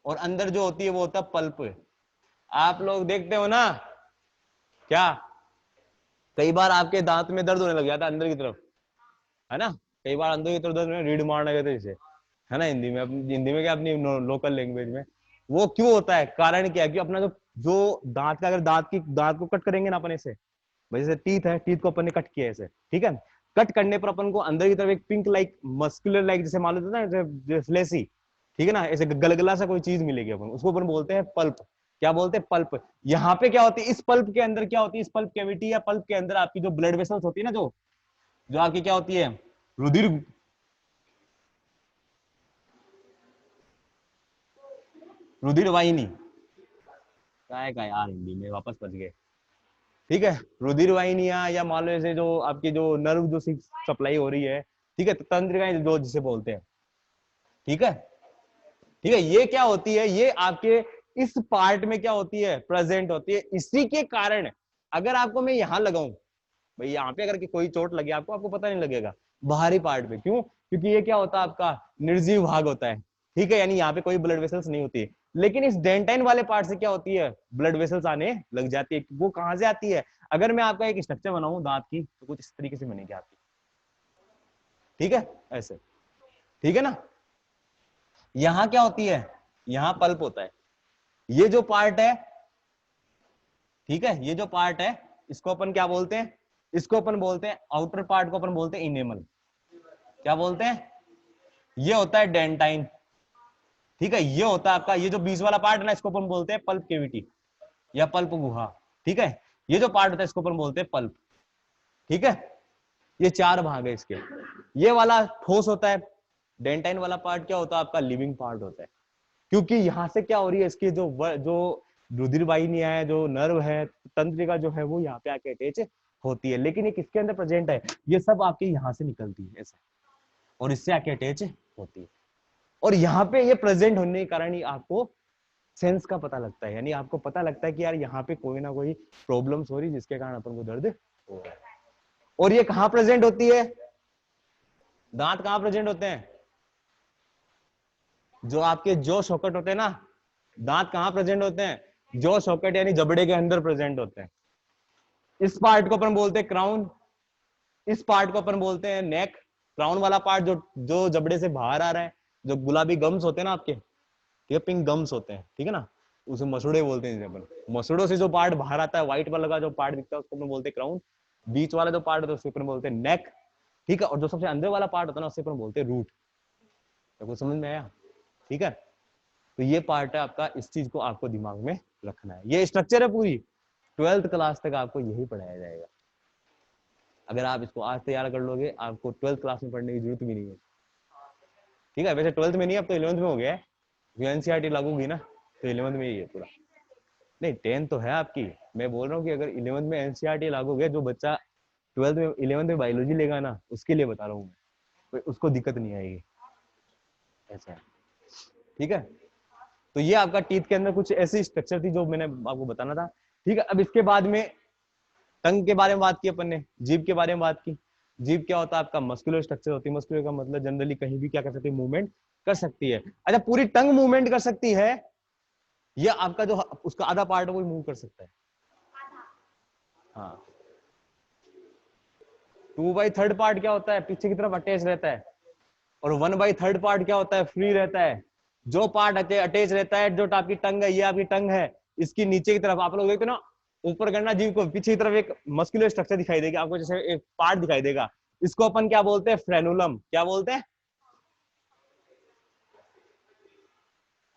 और अंदर जो होती है वो होता है पल्प। आप लोग देखते हो ना, क्या कई बार आपके दांत में दर्द होने लग जाता है अंदर की तरफ, है ना, कई बार अंदर की तरफ दर्द में रीढ़ मारने गए थे इसे, है ना, हिंदी में, हिंदी में क्या, अपनी लोकल लैंग्वेज में। वो क्यों होता है, कारण क्या है, कि अपना जो जो दांत का, अगर दांत को कट करेंगे ना अपन ऐसे, जैसे टीथ है, टीथ को अपन ने कट किया ऐसे, ठीक है, कट करने पर अपन को अंदर की तरफ एक पिंक लाइक मस्कुलर लाइक जैसे मान लेते हैं ना, फ्लेसी, ठीक है ना, ऐसे गलगला सा कोई चीज मिलेगी अपन, उसको अपन बोलते हैं पल्प। क्या बोलते हैं, पल्प। यहाँ पे क्या होती है, इस पल्प के अंदर क्या होती है, इस पल्प कैविटी या पल्प के अंदर आपकी जो ब्लड वेसल्स होती है ना, जो जो आपकी क्या होती है, रुधिर, रुधिर वाहिनी, क्या है यार, हिंदी में वापस बच गए। ठीक है, रुधिर वाहिनियां, या मान लो जैसे जो आपकी जो नर्व जो सप्लाई हो रही है, ठीक है, तो तंत्रिकाएं जो जिसे बोलते हैं। ठीक है, ठीक है, ये क्या होती है, ये आपके इस पार्ट में क्या होती है, प्रेजेंट होती है। इसी के कारण अगर आपको मैं यहां लगाऊं, भाई यहाँ पे अगर कोई चोट लगे आपको, आपको पता नहीं लगेगा, बाहरी पार्ट पे, क्यों, क्योंकि ये क्या होता है आपका निर्जीव भाग होता है। ठीक है, यानी यहाँ पे कोई ब्लड वेसल्स नहीं होती है। लेकिन इस डेंटाइन वाले पार्ट से क्या होती है, ब्लड वेसल्स आने लग जाती है। वो कहां से आती है, अगर मैं आपका एक स्ट्रक्चर बनाऊं दांत की, तो कुछ इस तरीके से बनेगी आपकी, ठीक है, ऐसे, ठीक है ना। यहां क्या होती है, यहां पल्प होता है। ये जो पार्ट है, ठीक है, ये जो पार्ट है इसको अपन क्या बोलते हैं, इसको अपन बोलते हैं, आउटर पार्ट को अपन बोलते हैं इनेमल। क्या बोलते हैं, ये होता है डेंटाइन। ठीक है, ये होता है आपका, ये जो बीच वाला पार्ट है ना, इसको अपन बोलते हैं पल्प केविटी या पल्प गुहा। ठीक है, ये जो पार्ट होता है इसको अपन बोलते हैं पल्प। ठीक है, ये चार भाग है इसके। ये वाला ठोस होता है, डेंटाइन वाला पार्ट क्या होता है आपका, लिविंग पार्ट होता है। क्योंकि यहां से क्या हो रही है, इसकी जो रुधिर वाहिनियां है, जो नर्व है, तंत्रिका जो है वो यहाँ पे आके अटैच होती है। लेकिन ये किसके अंदर प्रेजेंट है, ये सब आपके यहाँ से निकलती है ऐसे, और इससे आके अटैच होती है। और यहाँ पे ये प्रेजेंट होने के कारण ही आपको सेंस का पता लगता है, यानी आपको पता लगता है कि यार यहाँ पे कोई ना कोई प्रॉब्लम्स हो रही जिसके कारण अपन को दर्द हो रहा है। और ये कहाँ प्रेजेंट होती है, दांत कहाँ प्रेजेंट होते हैं, जो आपके जो शॉकेट होते हैं ना, दांत कहाँ प्रेजेंट होते हैं, जो शॉकेट यानी जबड़े के अंदर प्रेजेंट होते हैं। इस पार्ट को अपन बोलते हैं क्राउन, इस पार्ट को अपन बोलते हैं नेक। क्राउन वाला पार्ट जो जो जबड़े से बाहर आ रहा है, जो गुलाबी गम्स होते हैं ना आपके, ठीक है, पिंक गम्स होते हैं, ठीक है ना, उसे मसूड़े बोलते हैं। अपन मसूड़ों से जो पार्ट बाहर आता है, व्हाइट वाला का जो पार्ट दिखता है उसको अपन बोलते हैं क्राउन। बीच वाला जो पार्ट होता है उसको अपन बोलते हैं नेक। ठीक है, और जो सबसे अंदर वाला पार्ट होता है ना, उससे अपन बोलते हैं रूट। तो कुछ समझ में आया, ठीक है। तो ये पार्ट है आपका, इस चीज को आपको दिमाग में रखना है। ये स्ट्रक्चर है पूरी, 12th क्लास तक आपको यही पढ़ाया जाएगा। अगर आप इसको आज तैयार कर लोगे, आपको 12th क्लास में पढ़ने की जरूरत भी नहीं है। ठीक है, वैसे 12th में नहीं, अब तो 11th में हो गया है, एनसीईआरटी लागू हुई ना, तो 11th में ही है पूरा। नहीं, 10th तो है आपकी, मैं बोल रहा हूँ कि अगर 11th में एनसीईआरटी लागू हो गया, जो बच्चा 12th में 11th में बायोलॉजी लेगा ना, उसके लिए बता रहा हूँ मैं, तो उसको दिक्कत नहीं आएगी, ऐसा है। ठीक है, तो ये आपका टीथ के अंदर कुछ ऐसी स्ट्रक्चर थी जो मैंने आपको बताना था। ठीक है, अब इसके बाद में टंग के बारे में बात की अपन ने, जीभ के बारे में बात की। जीभ क्या होता है आपका, मस्कुलर स्ट्रक्चर होती है। मस्कुलर का मतलब जनरली कहीं भी क्या कर सकती है, मूवमेंट कर सकती है। अच्छा, पूरी टंग मूवमेंट कर सकती है या आपका जो उसका आधा पार्ट है वो मूव कर सकता है? हाँ, 2/3 पार्ट क्या होता है, पीछे की तरफ अटैच रहता है, और 1/3 पार्ट क्या होता है, फ्री रहता है। जो पार्ट अटैच रहता है, जो आपकी टंग है, ये आपकी टंग है, इसकी नीचे की तरफ आप लोग देखते ना, ऊपर करना जीव को, पीछे की तरफ एक मस्कुलर स्ट्रक्चर दिखाई देगी आपको, जैसे एक पार्ट दिखाई देगा, इसको अपन क्या बोलते हैं, फ्रेनुलम। क्या बोलते हैं,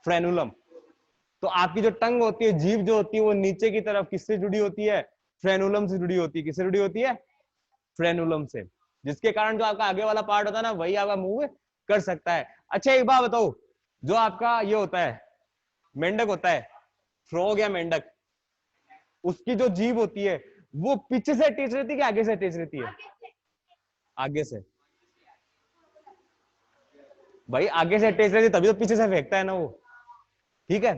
फ्रेनुलम। तो आपकी जो टंग होती है, जीभ जो होती है, वो नीचे की तरफ किससे जुड़ी होती है, फ्रेनुलम से जुड़ी होती है। किससे जुड़ी होती है, फ्रेनुलम से, जिसके कारण जो आपका आगे वाला पार्ट होता है ना, वही आपका मूव कर सकता है। अच्छा, एक बात बताओ, जो आपका ये होता है, मेंढक होता है, फ्रॉग या मेंढक, उसकी जो जीभ होती है वो पीछे से अटैच रहती है कि आगे से अटैच रहती है? आगे से। भाई आगे से अटैच रहती है तभी तो पीछे से फेंकता है ना वो। ठीक है,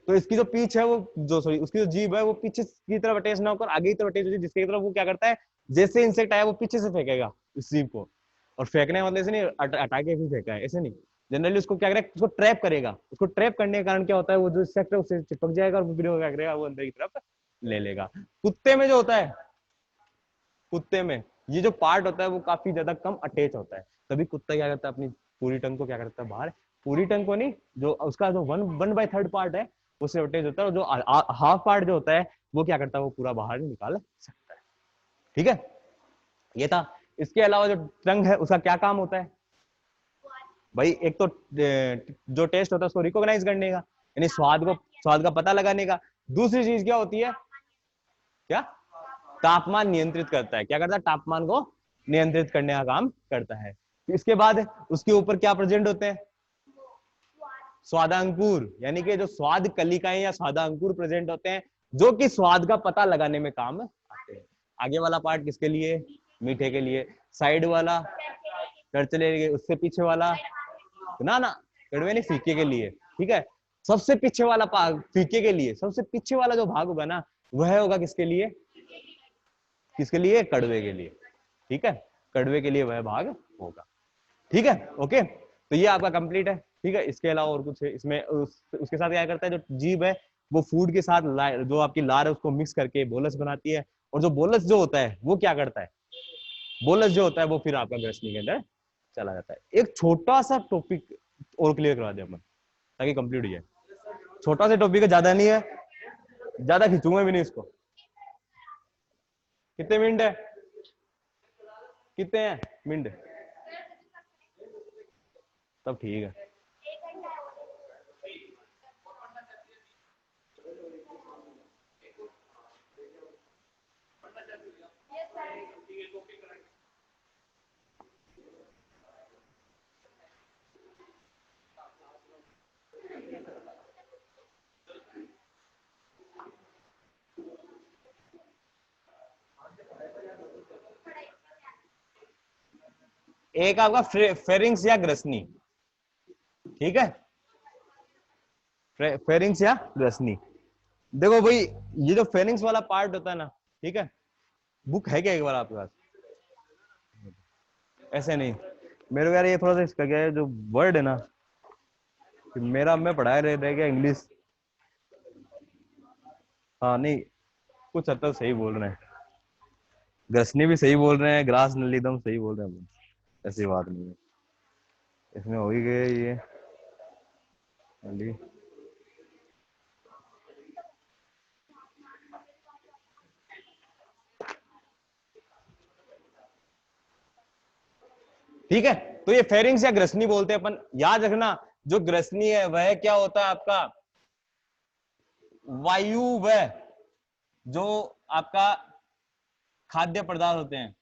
तो इसकी जो पीछ है, वो जो सॉरी उसकी जो जीभ है, वो पीछे की तरफ अटैच ना होकर आगे की तरफ अटैच होती है, जिसकी तरफ वो क्या करता है, जैसे इंसेक्ट आया वो पीछे से फेंकेगा इस जीभ को। और फेंकने मतलब ऐसे नहीं हटा के फिर फेंका है, ऐसे नहीं। जनरली उसको क्या करेगा, उसको ट्रैप करेगा। उसको ट्रैप करने के कारण क्या होता है, वो जो इंसेक्ट है उससे चिपक जाएगा और फिर वो क्या करेगा, वो अंदर की तरफ ले लेगा। कुत्ते में जो होता है, कुत्ते में ये जो पार्ट होता है वो काफी ज्यादा कम अटैच होता है, तभी कुत्ता क्या करता है, अपनी पूरी टंग को क्या करता है बाहर, पूरी टंग को नहीं, जो उसका जो 1/3 पार्ट है उससे अटैच होता है, और जो हाफ पार्ट जो होता है वो क्या करता है, वो पूरा बाहर निकाल सकता है। ठीक है, ये था। इसके अलावा जो टंग है उसका क्या काम होता है भाई, एक तो जो टेस्ट होता है उसको रिकॉग्नाइज करने का, यानी स्वाद का पता लगाने का। दूसरी चीज क्या होती है, क्या, तापमान नियंत्रित करता है। क्या करता है, तापमान को नियंत्रित करने का काम करता है। इसके बाद उसके ऊपर क्या प्रेजेंट होते हैं, स्वादांकुर, यानी कि जो स्वाद कलिकाएं या स्वादांकुर प्रेजेंट होते हैं, जो कि स्वाद का पता लगाने में काम आते हैं। आगे वाला पार्ट किसके लिए, मीठे के लिए। साइड वाला करचले, उससे पीछे वाला ना कड़वे नहीं, फीके के लिए। ठीक है, सबसे पीछे वाला फीके के लिए, सबसे पीछे वाला जो भाग होगा ना, वह होगा किसके लिए, किसके लिए, कड़वे के लिए। ठीक है, कड़वे के लिए वह भाग होगा। ठीक है, ओके, तो ये आपका कंप्लीट है। ठीक है, इसके अलावा और कुछ है इसमें, उसके साथ क्या करता है, जो जीभ है वो फूड के साथ जो आपकी लार है उसको मिक्स करके बोलस बनाती है, और जो बोलस जो होता है वो क्या करता है, बोलस जो होता है वो फिर आपका ग्रसनी के अंदर चला जाता है। एक छोटा सा टॉपिक और क्लियर करवा दे अपन ताकि कंप्लीट हो जाए। छोटा सा टॉपिक है, ज्यादा नहीं है, ज्यादा खींचूंगा भी नहीं इसको। कितने मिनट है, कितने हैं मिनट? तब ठीक है। एक आपका फेरिंग्स या ग्रसनी, ठीक है, फेरिंग्स या ग्रसनी। देखो भाई, ये जो फेरिंग्स वाला पार्ट होता है ना, ठीक है, बुक है क्या एक बार आपके पास? ऐसे नहीं, मेरे को यार ये थोड़ा सा इसका क्या है, जो वर्ड है ना, मेरा मैं पढ़ाया रह गया इंग्लिश। हाँ नहीं, कुछ हद तक सही बोल रहे हैं, ग्रसनी भी सही बोल रहे हैं, ग्रास नली एकदम सही बोल रहे हैं, ऐसी बात नहीं है, इसमें हो ही गए ये नली। ठीक है, तो ये फेरिंग्स या ग्रसनी बोलते हैं अपन। याद रखना, जो ग्रसनी है वह क्या होता है आपका, वायु वह जो आपका खाद्य पदार्थ होते हैं,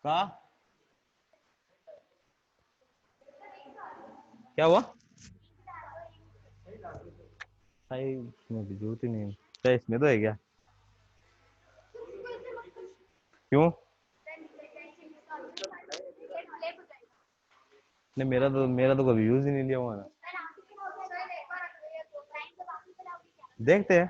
का क्या हुआ, इसमें भी जरूरत ही नहीं है, इसमें तो है क्या, क्यों? नहीं, मेरा तो कभी यूज ही नहीं लिया हुआ ना, देखते हैं।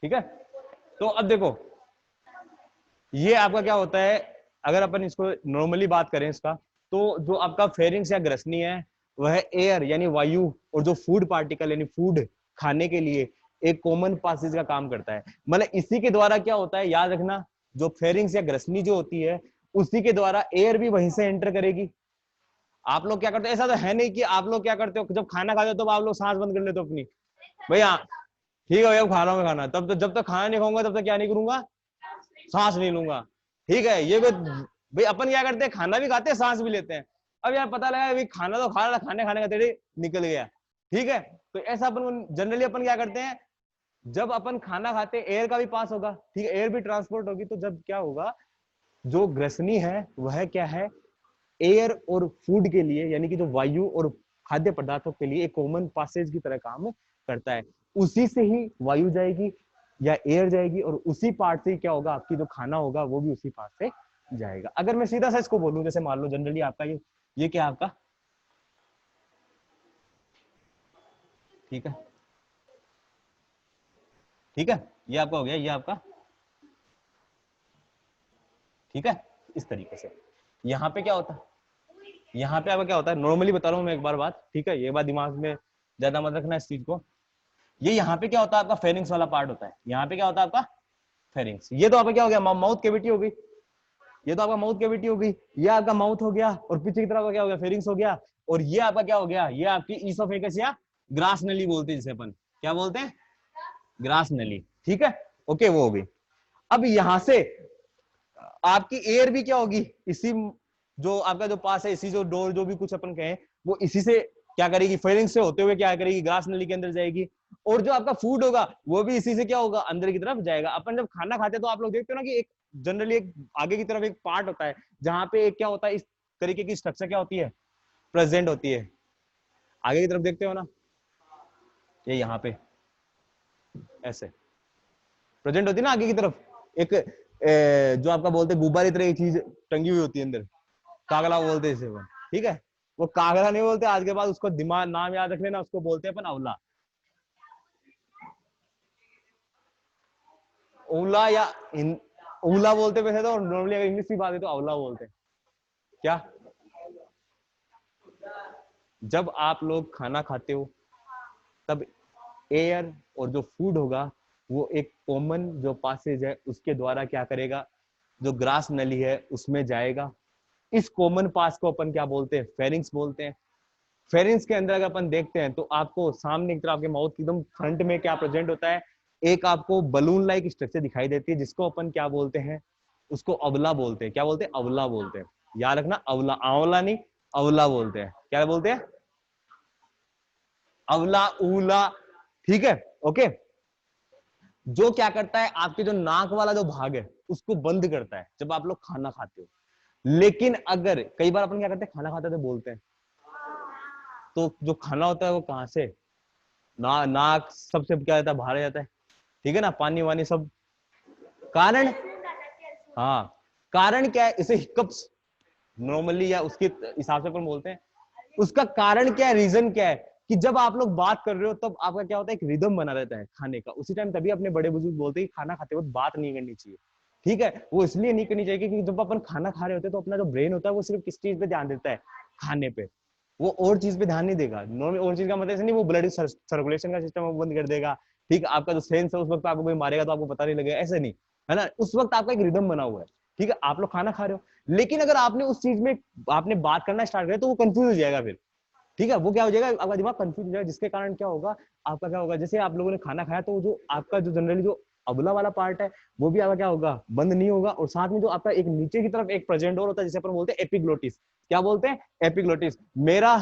ठीक है, तो अब देखो, ये आपका क्या होता है, अगर अपन इसको नॉर्मली बात करें इसका, तो जो आपका फेरिंग्स या ग्रसनी है वह एयर यानी वायु और जो फूड पार्टिकल यानी फूड खाने के लिए एक कॉमन पासेज का काम करता है। मतलब इसी के द्वारा क्या होता है, याद रखना, जो फेरिंग्स या ग्रसनी जो होती है उसी के द्वारा एयर भी वहीं से एंटर करेगी। आप लोग क्या करते हो, ऐसा तो है नहीं कि आप लोग क्या करते हो जब खाना खाते हो तो आप लोग सांस बंद कर लेते हो अपनी, भैया ठीक है भैया खा रहा हूँ खाना, तब तो जब तक खाना नहीं खाऊंगा तब तक क्या नहीं करूंगा, सांस नहीं लूंगा। ठीक है, ये भाई अपन क्या करते हैं, खाना भी खाते हैं सांस भी लेते हैं। अब यार पता लगा भाई खाना तो खा रहा था, खाने खाने का तेरे निकल गया। ठीक है, तो ऐसा अपन जनरली अपन क्या करते हैं, जब अपन खाना खाते हैं एयर का भी पास होगा, ठीक है, एयर भी ट्रांसपोर्ट होगी, तो जब क्या होगा, जो ग्रसनी है वह क्या है, एयर और फूड के लिए यानी कि जो वायु और खाद्य पदार्थों के लिए एक कॉमन पासेज की तरह काम करता है। उसी से ही वायु जाएगी या एयर जाएगी और उसी पार्ट से क्या होगा, आपकी जो खाना होगा वो भी उसी पार्ट से जाएगा। अगर मैं सीधा सा इसको बोलूं, जैसे मान लो जनरली आपका ये क्या आपका, ठीक है, ठीक है, ये आपका हो गया, ये आपका, ठीक है, इस तरीके से यहाँ पे क्या होता है, यहाँ पे आपका क्या होता है, नॉर्मली बता रहा हूँ मैं एक बार बात, ठीक है, ये बात दिमाग में ज्यादा मत रखना इस चीज को। ये यहाँ पे क्या होता है, आपका फेरिंग्स वाला पार्ट होता है, यहाँ पे क्या होता है आपका फेरिंग्स। ये तो आपका क्या हो गया, माउथ कैविटी हो गई, ये तो आपका माउथ कैविटी हो गई, ये आपका माउथ हो गया, और पीछे की तरफ क्या हो गया, फेरिंग्स हो गया, और ये आपका क्या हो गया, ये आपकी ईसोफेगस या ग्रास नली बोलते हैं जिसे अपन क्या बोलते हैं, ग्रास नली। ठीक है, ओके, वो हो गई। अब यहां से आपकी एयर भी क्या होगी, इसी जो आपका जो पास है, इसी जो डोर जो भी कुछ अपन कहें, वो इसी से क्या करेगी, फेरिंग्स से होते हुए क्या करेगी, ग्रास नली के अंदर जाएगी। और जो आपका फूड होगा वो भी इसी से क्या होगा, अंदर की तरफ जाएगा। अपन जब खाना खाते हैं तो आप लोग देखते हो ना कि एक जनरली एक आगे की तरफ एक पार्ट होता है जहां पे एक क्या होता है, इस तरीके की स्ट्रक्चर क्या होती है, प्रेजेंट होती है। आगे की तरफ देखते हो ना, ये यहाँ पे ऐसे प्रेजेंट होती है ना आगे की तरफ, एक जो आपका बोलते हैं गुब्बारे तरह की चीज टंगी हुई होती है अंदर, कागला बोलते हैं इसे वो। ठीक है, वो कागला नहीं बोलते आज के बाद, उसको दिमाग नाम याद रख लेना, उसको बोलते हैं अपन अवला, ओला या उला बोलते वैसे तो, नॉर्मली अगर इंग्लिश की बात है तो अवला बोलते हैं। क्या? जब आप लोग खाना खाते हो तब एयर और जो फूड होगा वो एक कॉमन जो पासेज है उसके द्वारा क्या करेगा, जो ग्रास नली है उसमें जाएगा। इस कॉमन पास को अपन क्या बोलते हैं? फेरिंग्स बोलते हैं। फेरिंग्स के अंदर अगर अपन देखते हैं तो आपको सामने की तरफ आपके माउथ की एकदम फ्रंट में क्या प्रेजेंट होता है, एक आपको बलून लाइक स्ट्रक्चर दिखाई देती है जिसको अपन क्या बोलते हैं, उसको अवला बोलते हैं। क्या बोलते हैं? अवला बोलते हैं। याद रखना, अवला, आंवला नहीं, अवला बोलते हैं। क्या बोलते हैं? अवला, उला। ठीक है, ओके। जो क्या करता है, आपके जो नाक वाला जो भाग है उसको बंद करता है जब आप लोग खाना खाते हो। लेकिन अगर कई बार अपन क्या करते हैं, खाना खाते तो बोलते हैं, तो जो खाना होता है वो कहां से, नाक सबसे क्या जाता है, बाहर जाता है। ठीक है ना, पानी वानी सब। कारण, हाँ, कारण क्या है? इसे हिकअप्स नॉर्मली या उसके हिसाब से अपन बोलते हैं। उसका कारण क्या है, रीजन क्या है, कि जब आप लोग बात कर रहे हो तब आपका क्या होता है, एक रिदम बना रहता है खाने का उसी टाइम। तभी अपने बड़े बुजुर्ग बोलते हैं कि खाना खाते वक्त बात नहीं करनी चाहिए। ठीक है, वो इसलिए नहीं करनी चाहिए क्योंकि जब अपन खाना खा रहे होते हैं तो अपना जो ब्रेन होता है वो सिर्फ किस चीज पे ध्यान देता है, खाने पे। वो और चीज पे ध्यान नहीं देगा। नॉर्मल और चीज का मतलब नहीं वो ब्लड सर्कुलेशन का सिस्टम बंद कर देगा। ठीक है, आपका जो सेंस है उस वक्त आपको कोई मारेगा तो आपको पता नहीं लगेगा, ऐसे नहीं है ना। उस वक्त आपका एक रिदम बना हुआ है। ठीक है, आप लोग खाना खा रहे हो, लेकिन अगर आपने उस चीज में आपने बात करना स्टार्ट किया तो वो कंफ्यूज हो जाएगा फिर। ठीक है, वो क्या हो जाएगा, आपका दिमाग कंफ्यूज हो जाएगा, जिसके कारण क्या होगा, आपका क्या होगा, जैसे आप लोगों ने खाना खाया तो जो आपका जो जनरली जो अबला वाला पार्ट है वो भी आपका क्या होगा, बंद नहीं होगा। और साथ में जो आपका एक नीचे की तरफ एक प्रेजेंट और होता है जिसे अपन बोलते हैं एपिग्लोटिस। क्या बोलते हैं? एपिग्लोटिस। मेरा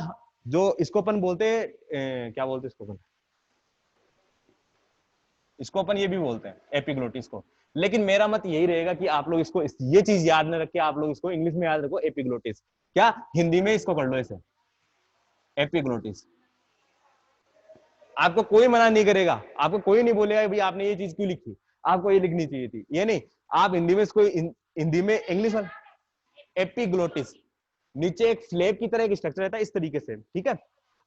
जो इसको अपन बोलते हैं, क्या बोलते हैं इसको अपन, इसको अपन ये भी बोलते हैं एपिग्लोटिस को। लेकिन मेरा मत यही रहेगा कि आप लोग इसको ये चीज याद न रख के आप लोग इसको इंग्लिश में याद रखो एपिग्लोटिस। क्या हिंदी में इसको कर लो इसे एपिग्लोटिस। आपको कोई मना नहीं करेगा, आपको कोई नहीं बोलेगा भाई आपने ये चीज क्यों लिखी, आपको ये लिखनी चाहिए थी, ये नहीं। आप हिंदी में इसको हिंदी में इंग्लिश में एपिग्लोटिस। नीचे एक फ्लैप की तरह एक स्ट्रक्चर रहता है इस तरीके से। ठीक है,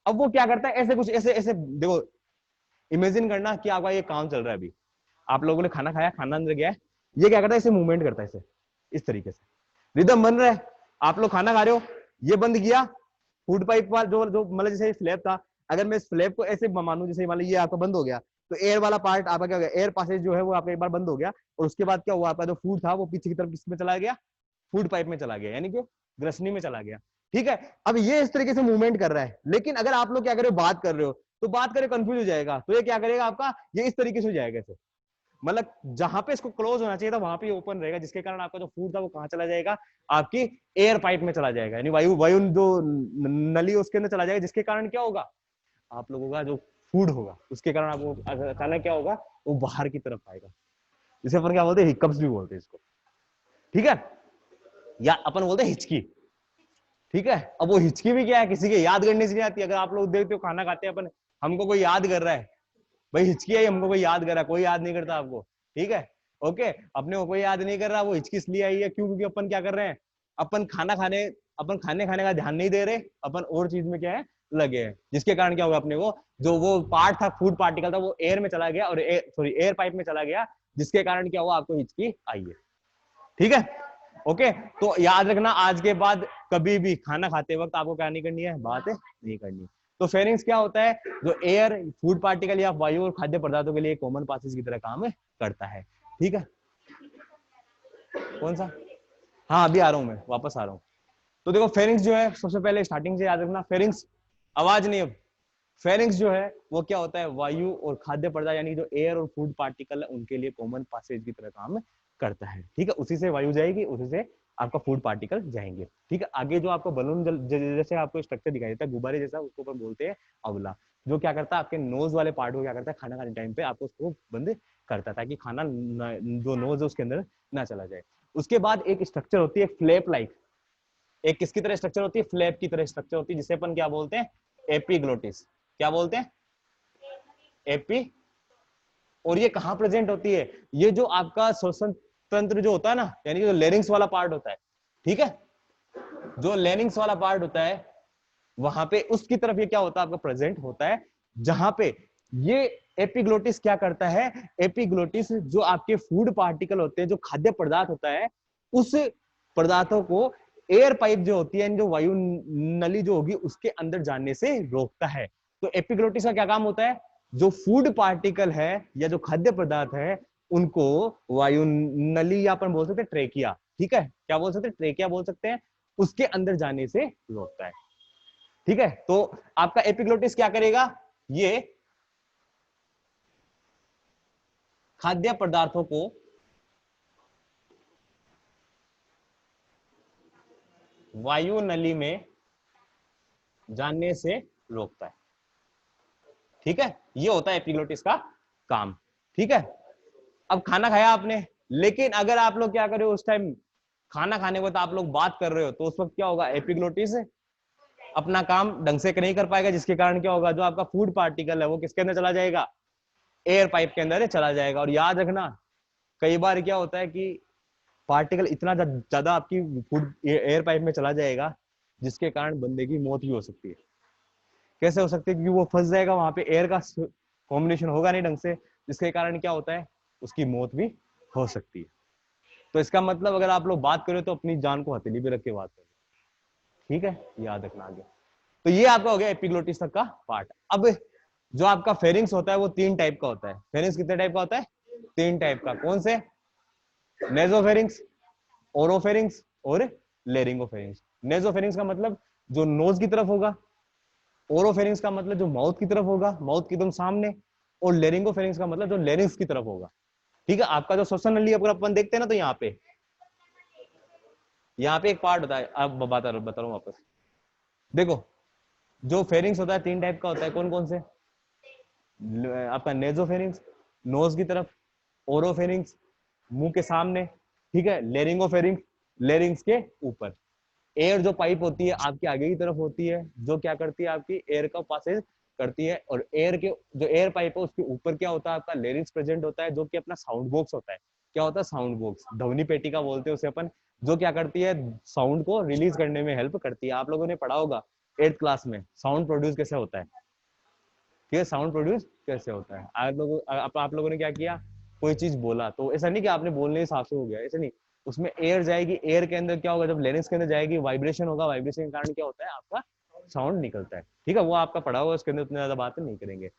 अब वो क्या करता है, ऐसे कुछ ऐसे ऐसे देखो, इमेजिन करना कि आपका ये काम चल रहा है अभी, आप लोगों ने खाना खाया, खाना अंदर गया है, ये क्या करता है, इसे मूवमेंट करता है इसे इस तरीके से, रिदम बन रहा है। आप लोग खाना खा रहे हो, ये बंद किया, फूड पाइप वाला जो जो मतलब जैसे स्लैब था, अगर मैं स्लैब को ऐसे मानूं जैसे मान लो ये आपका बंद हो गया, तो एयर वाला पार्ट आपका क्या हो गया, एयर पासेज जो है वो आपका एक बार बंद हो गया, और उसके बाद क्या हुआ, आपका जो फूड था वो पीछे की तरफ किसमें चला गया, फूड पाइप में चला गया, यानी कि ग्रसनी में चला गया। ठीक है, अब ये इस तरीके से मूवमेंट कर रहा है। लेकिन अगर आप लोग क्या कर रहे हो, बात कर रहे हो, तो बात करे कंफ्यूज हो जाएगा, तो ये क्या करेगा आपका, ये इस तरीके से हो जाएगा ऐसे, मतलब जहां पे इसको क्लोज होना चाहिए था वहां पे ओपन रहेगा, जिसके कारण आपका जो फूड था वो कहां चला जाएगा, आपकी एयर पाइप में चला जाएगा, यानी वायु वायु जो नली उसके अंदर चला जाएगा, जिसके कारण क्या होगा, आप लोगों का जो फूड होगा उसके कारण आपको अचानक क्या होगा, वो बाहर की तरफ आएगा, जिसे अपन क्या बोलते हैं, हिकअप्स भी बोलते हैं इसको। ठीक है, या अपन बोलते हैं हिचकी। ठीक है, अब वो हिचकी भी क्या है, किसी के याद करने से नहीं आती। अगर आप लोग देखते हो खाना खाते हैं अपन, हमको कोई याद कर रहा है, भाई हिचकी आई, हमको कोई याद कर रहा है, कोई याद नहीं करता आपको। ठीक है, ओके, अपने को कोई याद नहीं कर रहा, वो हिचकी इसलिए आई है क्यों, क्योंकि अपन क्या कर रहे हैं, अपन खाने खाने का ध्यान नहीं दे रहे, अपन और चीज में क्या है, लगे हैं, जिसके कारण क्या होगा, अपने को जो वो पार्ट था, फूड पार्टिकल था, वो एयर में चला गया, और सॉरी एयर पाइप में चला गया, जिसके कारण क्या हुआ, आपको हिचकी आई है। ठीक है, ओके, तो याद रखना आज के बाद कभी भी खाना खाते वक्त आपको क्या नहीं करनी है, बात नहीं करनी। तो फेरिंग्स क्या होता है, जो एयर, फूड पार्टिकल या वायु और खाद्य पदार्थों के लिए कॉमन पासेज की तरह काम करता है। ठीक है, कौन सा, हाँ अभी आ रहा हूं, मैं वापस आ रहा हूँ। तो देखो फेरिंग्स जो है, सबसे पहले स्टार्टिंग से याद रखना, फेरिंग्स, आवाज नहीं, अब फेरिंग्स जो है वो क्या होता है, वायु और खाद्य पदार्थ यानी जो एयर और फूड पार्टिकल है उनके लिए कॉमन पासेज की तरह काम करता है। ठीक है, उसी से वायु जाएगी, उसी से आपका फूड पार्टिकल जाएंगे। ठीक है, आगे जो आपको बलून जैसे आपको स्ट्रक्चर दिखाई देता है गुब्बारे जैसा, उसको ऊपर बोलते हैं अवला, जो क्या करता है, आपके नोज वाले पार्ट को क्या करता है, खाना खाने टाइम पे आपको उसको बंद करता है, ताकि खाना जो नोज है उसके अंदर ना चला जाए। उसके बाद एक स्ट्रक्चर होती है फ्लैप लाइक, एक किसकी तरह स्ट्रक्चर होती है, फ्लैप की तरह स्ट्रक्चर होती है, जिसे अपन क्या बोलते हैं, एपिग्लोटिस। क्या बोलते हैं, एपी। और ये कहां प्रेजेंट होती है, ये जो आपका श्वसन तंत्र जो होता है ना, यानी जो लेरिंग्स वाला पार्ट होता है, ठीक है, जो लेरिंग्स वाला पार्ट होता है वहां पे उसकी तरफ ये क्या होता है, आपका प्रेजेंट होता है, जहां पे ये एपिग्लोटिस क्या करता है? एपिग्लोटिस जो आपके फूड पार्टिकल होते हैं, जो खाद्य पदार्थ होता है, उस पदार्थों को एयर पाइप जो होती है, जो वायु नली जो होगी उसके अंदर जाने से रोकता है। तो एपिग्लोटिस का क्या काम होता है? जो फूड पार्टिकल है या जो खाद्य पदार्थ है उनको वायु नली, या अपन बोल सकते हैं ट्रेकिया, ठीक है, क्या बोल सकते हैं? ट्रेकिया बोल सकते हैं, उसके अंदर जाने से रोकता है। ठीक है, तो आपका एपिग्लोटिस क्या करेगा? ये खाद्य पदार्थों को वायु नली में जाने से रोकता है। ठीक है, ये होता है एपिग्लोटिस का काम। ठीक है, अब खाना खाया आपने, लेकिन अगर आप लोग क्या कर रहे हो उस टाइम, खाना खाने के बाद आप लोग बात कर रहे हो, तो उस वक्त क्या होगा? एपिग्लोटिस अपना काम ढंग से नहीं कर पाएगा, जिसके कारण क्या होगा? जो आपका फूड पार्टिकल है वो किसके अंदर चला जाएगा? एयर पाइप के अंदर चला जाएगा। और याद रखना, कई बार क्या होता है कि पार्टिकल इतना ज्यादा आपकी फूड एयर पाइप में चला जाएगा जिसके कारण बंदे की मौत भी हो सकती है। कैसे हो सकती है? क्योंकि वो फंस जाएगा, वहां पे एयर का कॉम्बिनेशन होगा नहीं ढंग से, जिसके कारण क्या होता है? उसकी मौत भी हो सकती है। तो इसका मतलब अगर आप लोग बात करें तो अपनी जान को हथेली पे रख के बात करें। ठीक है, याद रखना आगे। तो ये आपका हो गया एपिग्लोटिस तक का पार्ट। अब जो आपका फेरिंग्स होता है वो 3 टाइप का होता है। फेरिंग्स कितने टाइप का होता है? 3 टाइप का। कौन से? नेजोफेरिंग्स, ओरोफेरिंग्स और लेरिंगोफेरिंग्स। नेजोफेरिंग्स का मतलब जो नोज की तरफ होगा, ओरोफेरिंग्स का मतलब जो माउथ की तरफ होगा, माउथ की एकदम सामने, और लेरिंगोफेरिंग्स का मतलब जो लेरिंग्स की तरफ होगा। ठीक है, आपका जो श्वसन नली अगर अपन देखते हैं ना, तो यहाँ पे एक पार्ट होता है, अब बता रहा हूँ वापस। देखो, जो फेरिंग्स होता है 3 टाइप का होता है। कौन कौन से? आपका नेजोफेरिंग्स नोज की तरफ, ओरोफेरिंग्स मुंह के सामने, ठीक है, लेरिंगोफेरिंग्स लेरिंग्स के ऊपर। एयर जो पाइप होती है आपके आगे की तरफ होती है, जो क्या करती है? आपकी एयर का पासेज करती है। और एयर के जो एयर पाइप है उसके ऊपर क्या होता है? आपका लेरिंग्स प्रेजेंट होता है, जो कि अपना साउंड बॉक्स होता है। क्या होता है? साउंड बॉक्स, ध्वनि पेटी का बोलते हैं उसे अपन, जो क्या करती है? साउंड को रिलीज करने में हेल्प करती है। आप लोगों ने पढ़ा होगा 8th क्लास में, साउंड प्रोड्यूस कैसे होता है। ठीक है, साउंड प्रोड्यूस कैसे होता है। आप लोगों ने क्या किया? कोई चीज बोला तो ऐसा नहीं कि आपने बोलने ही सासू हो गया, ऐसा नहीं। उसमें एयर जाएगी, एयर के अंदर क्या होगा? जब लेरिंग्स के अंदर जाएगी, वाइब्रेशन होगा, वाइब्रेशन के कारण क्या होता है? आपका साउंड निकलता है। ठीक है, वो आपका पढ़ा हुआ, उसके अंदर उतनी ज्यादा बातें नहीं करेंगे।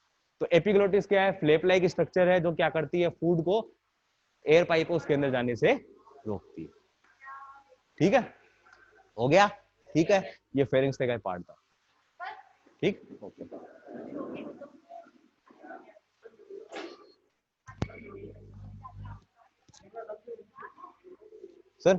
तो एपिग्लोटिस क्या है? फ्लैप लाइक स्ट्रक्चर है, जो क्या करती है? फूड को एयर पाइप को उसके अंदर जाने से रोकती है। ठीक है, हो गया? ठीक है, ये फेरिंग्स का पार्ट था। ठीक, ओके सर।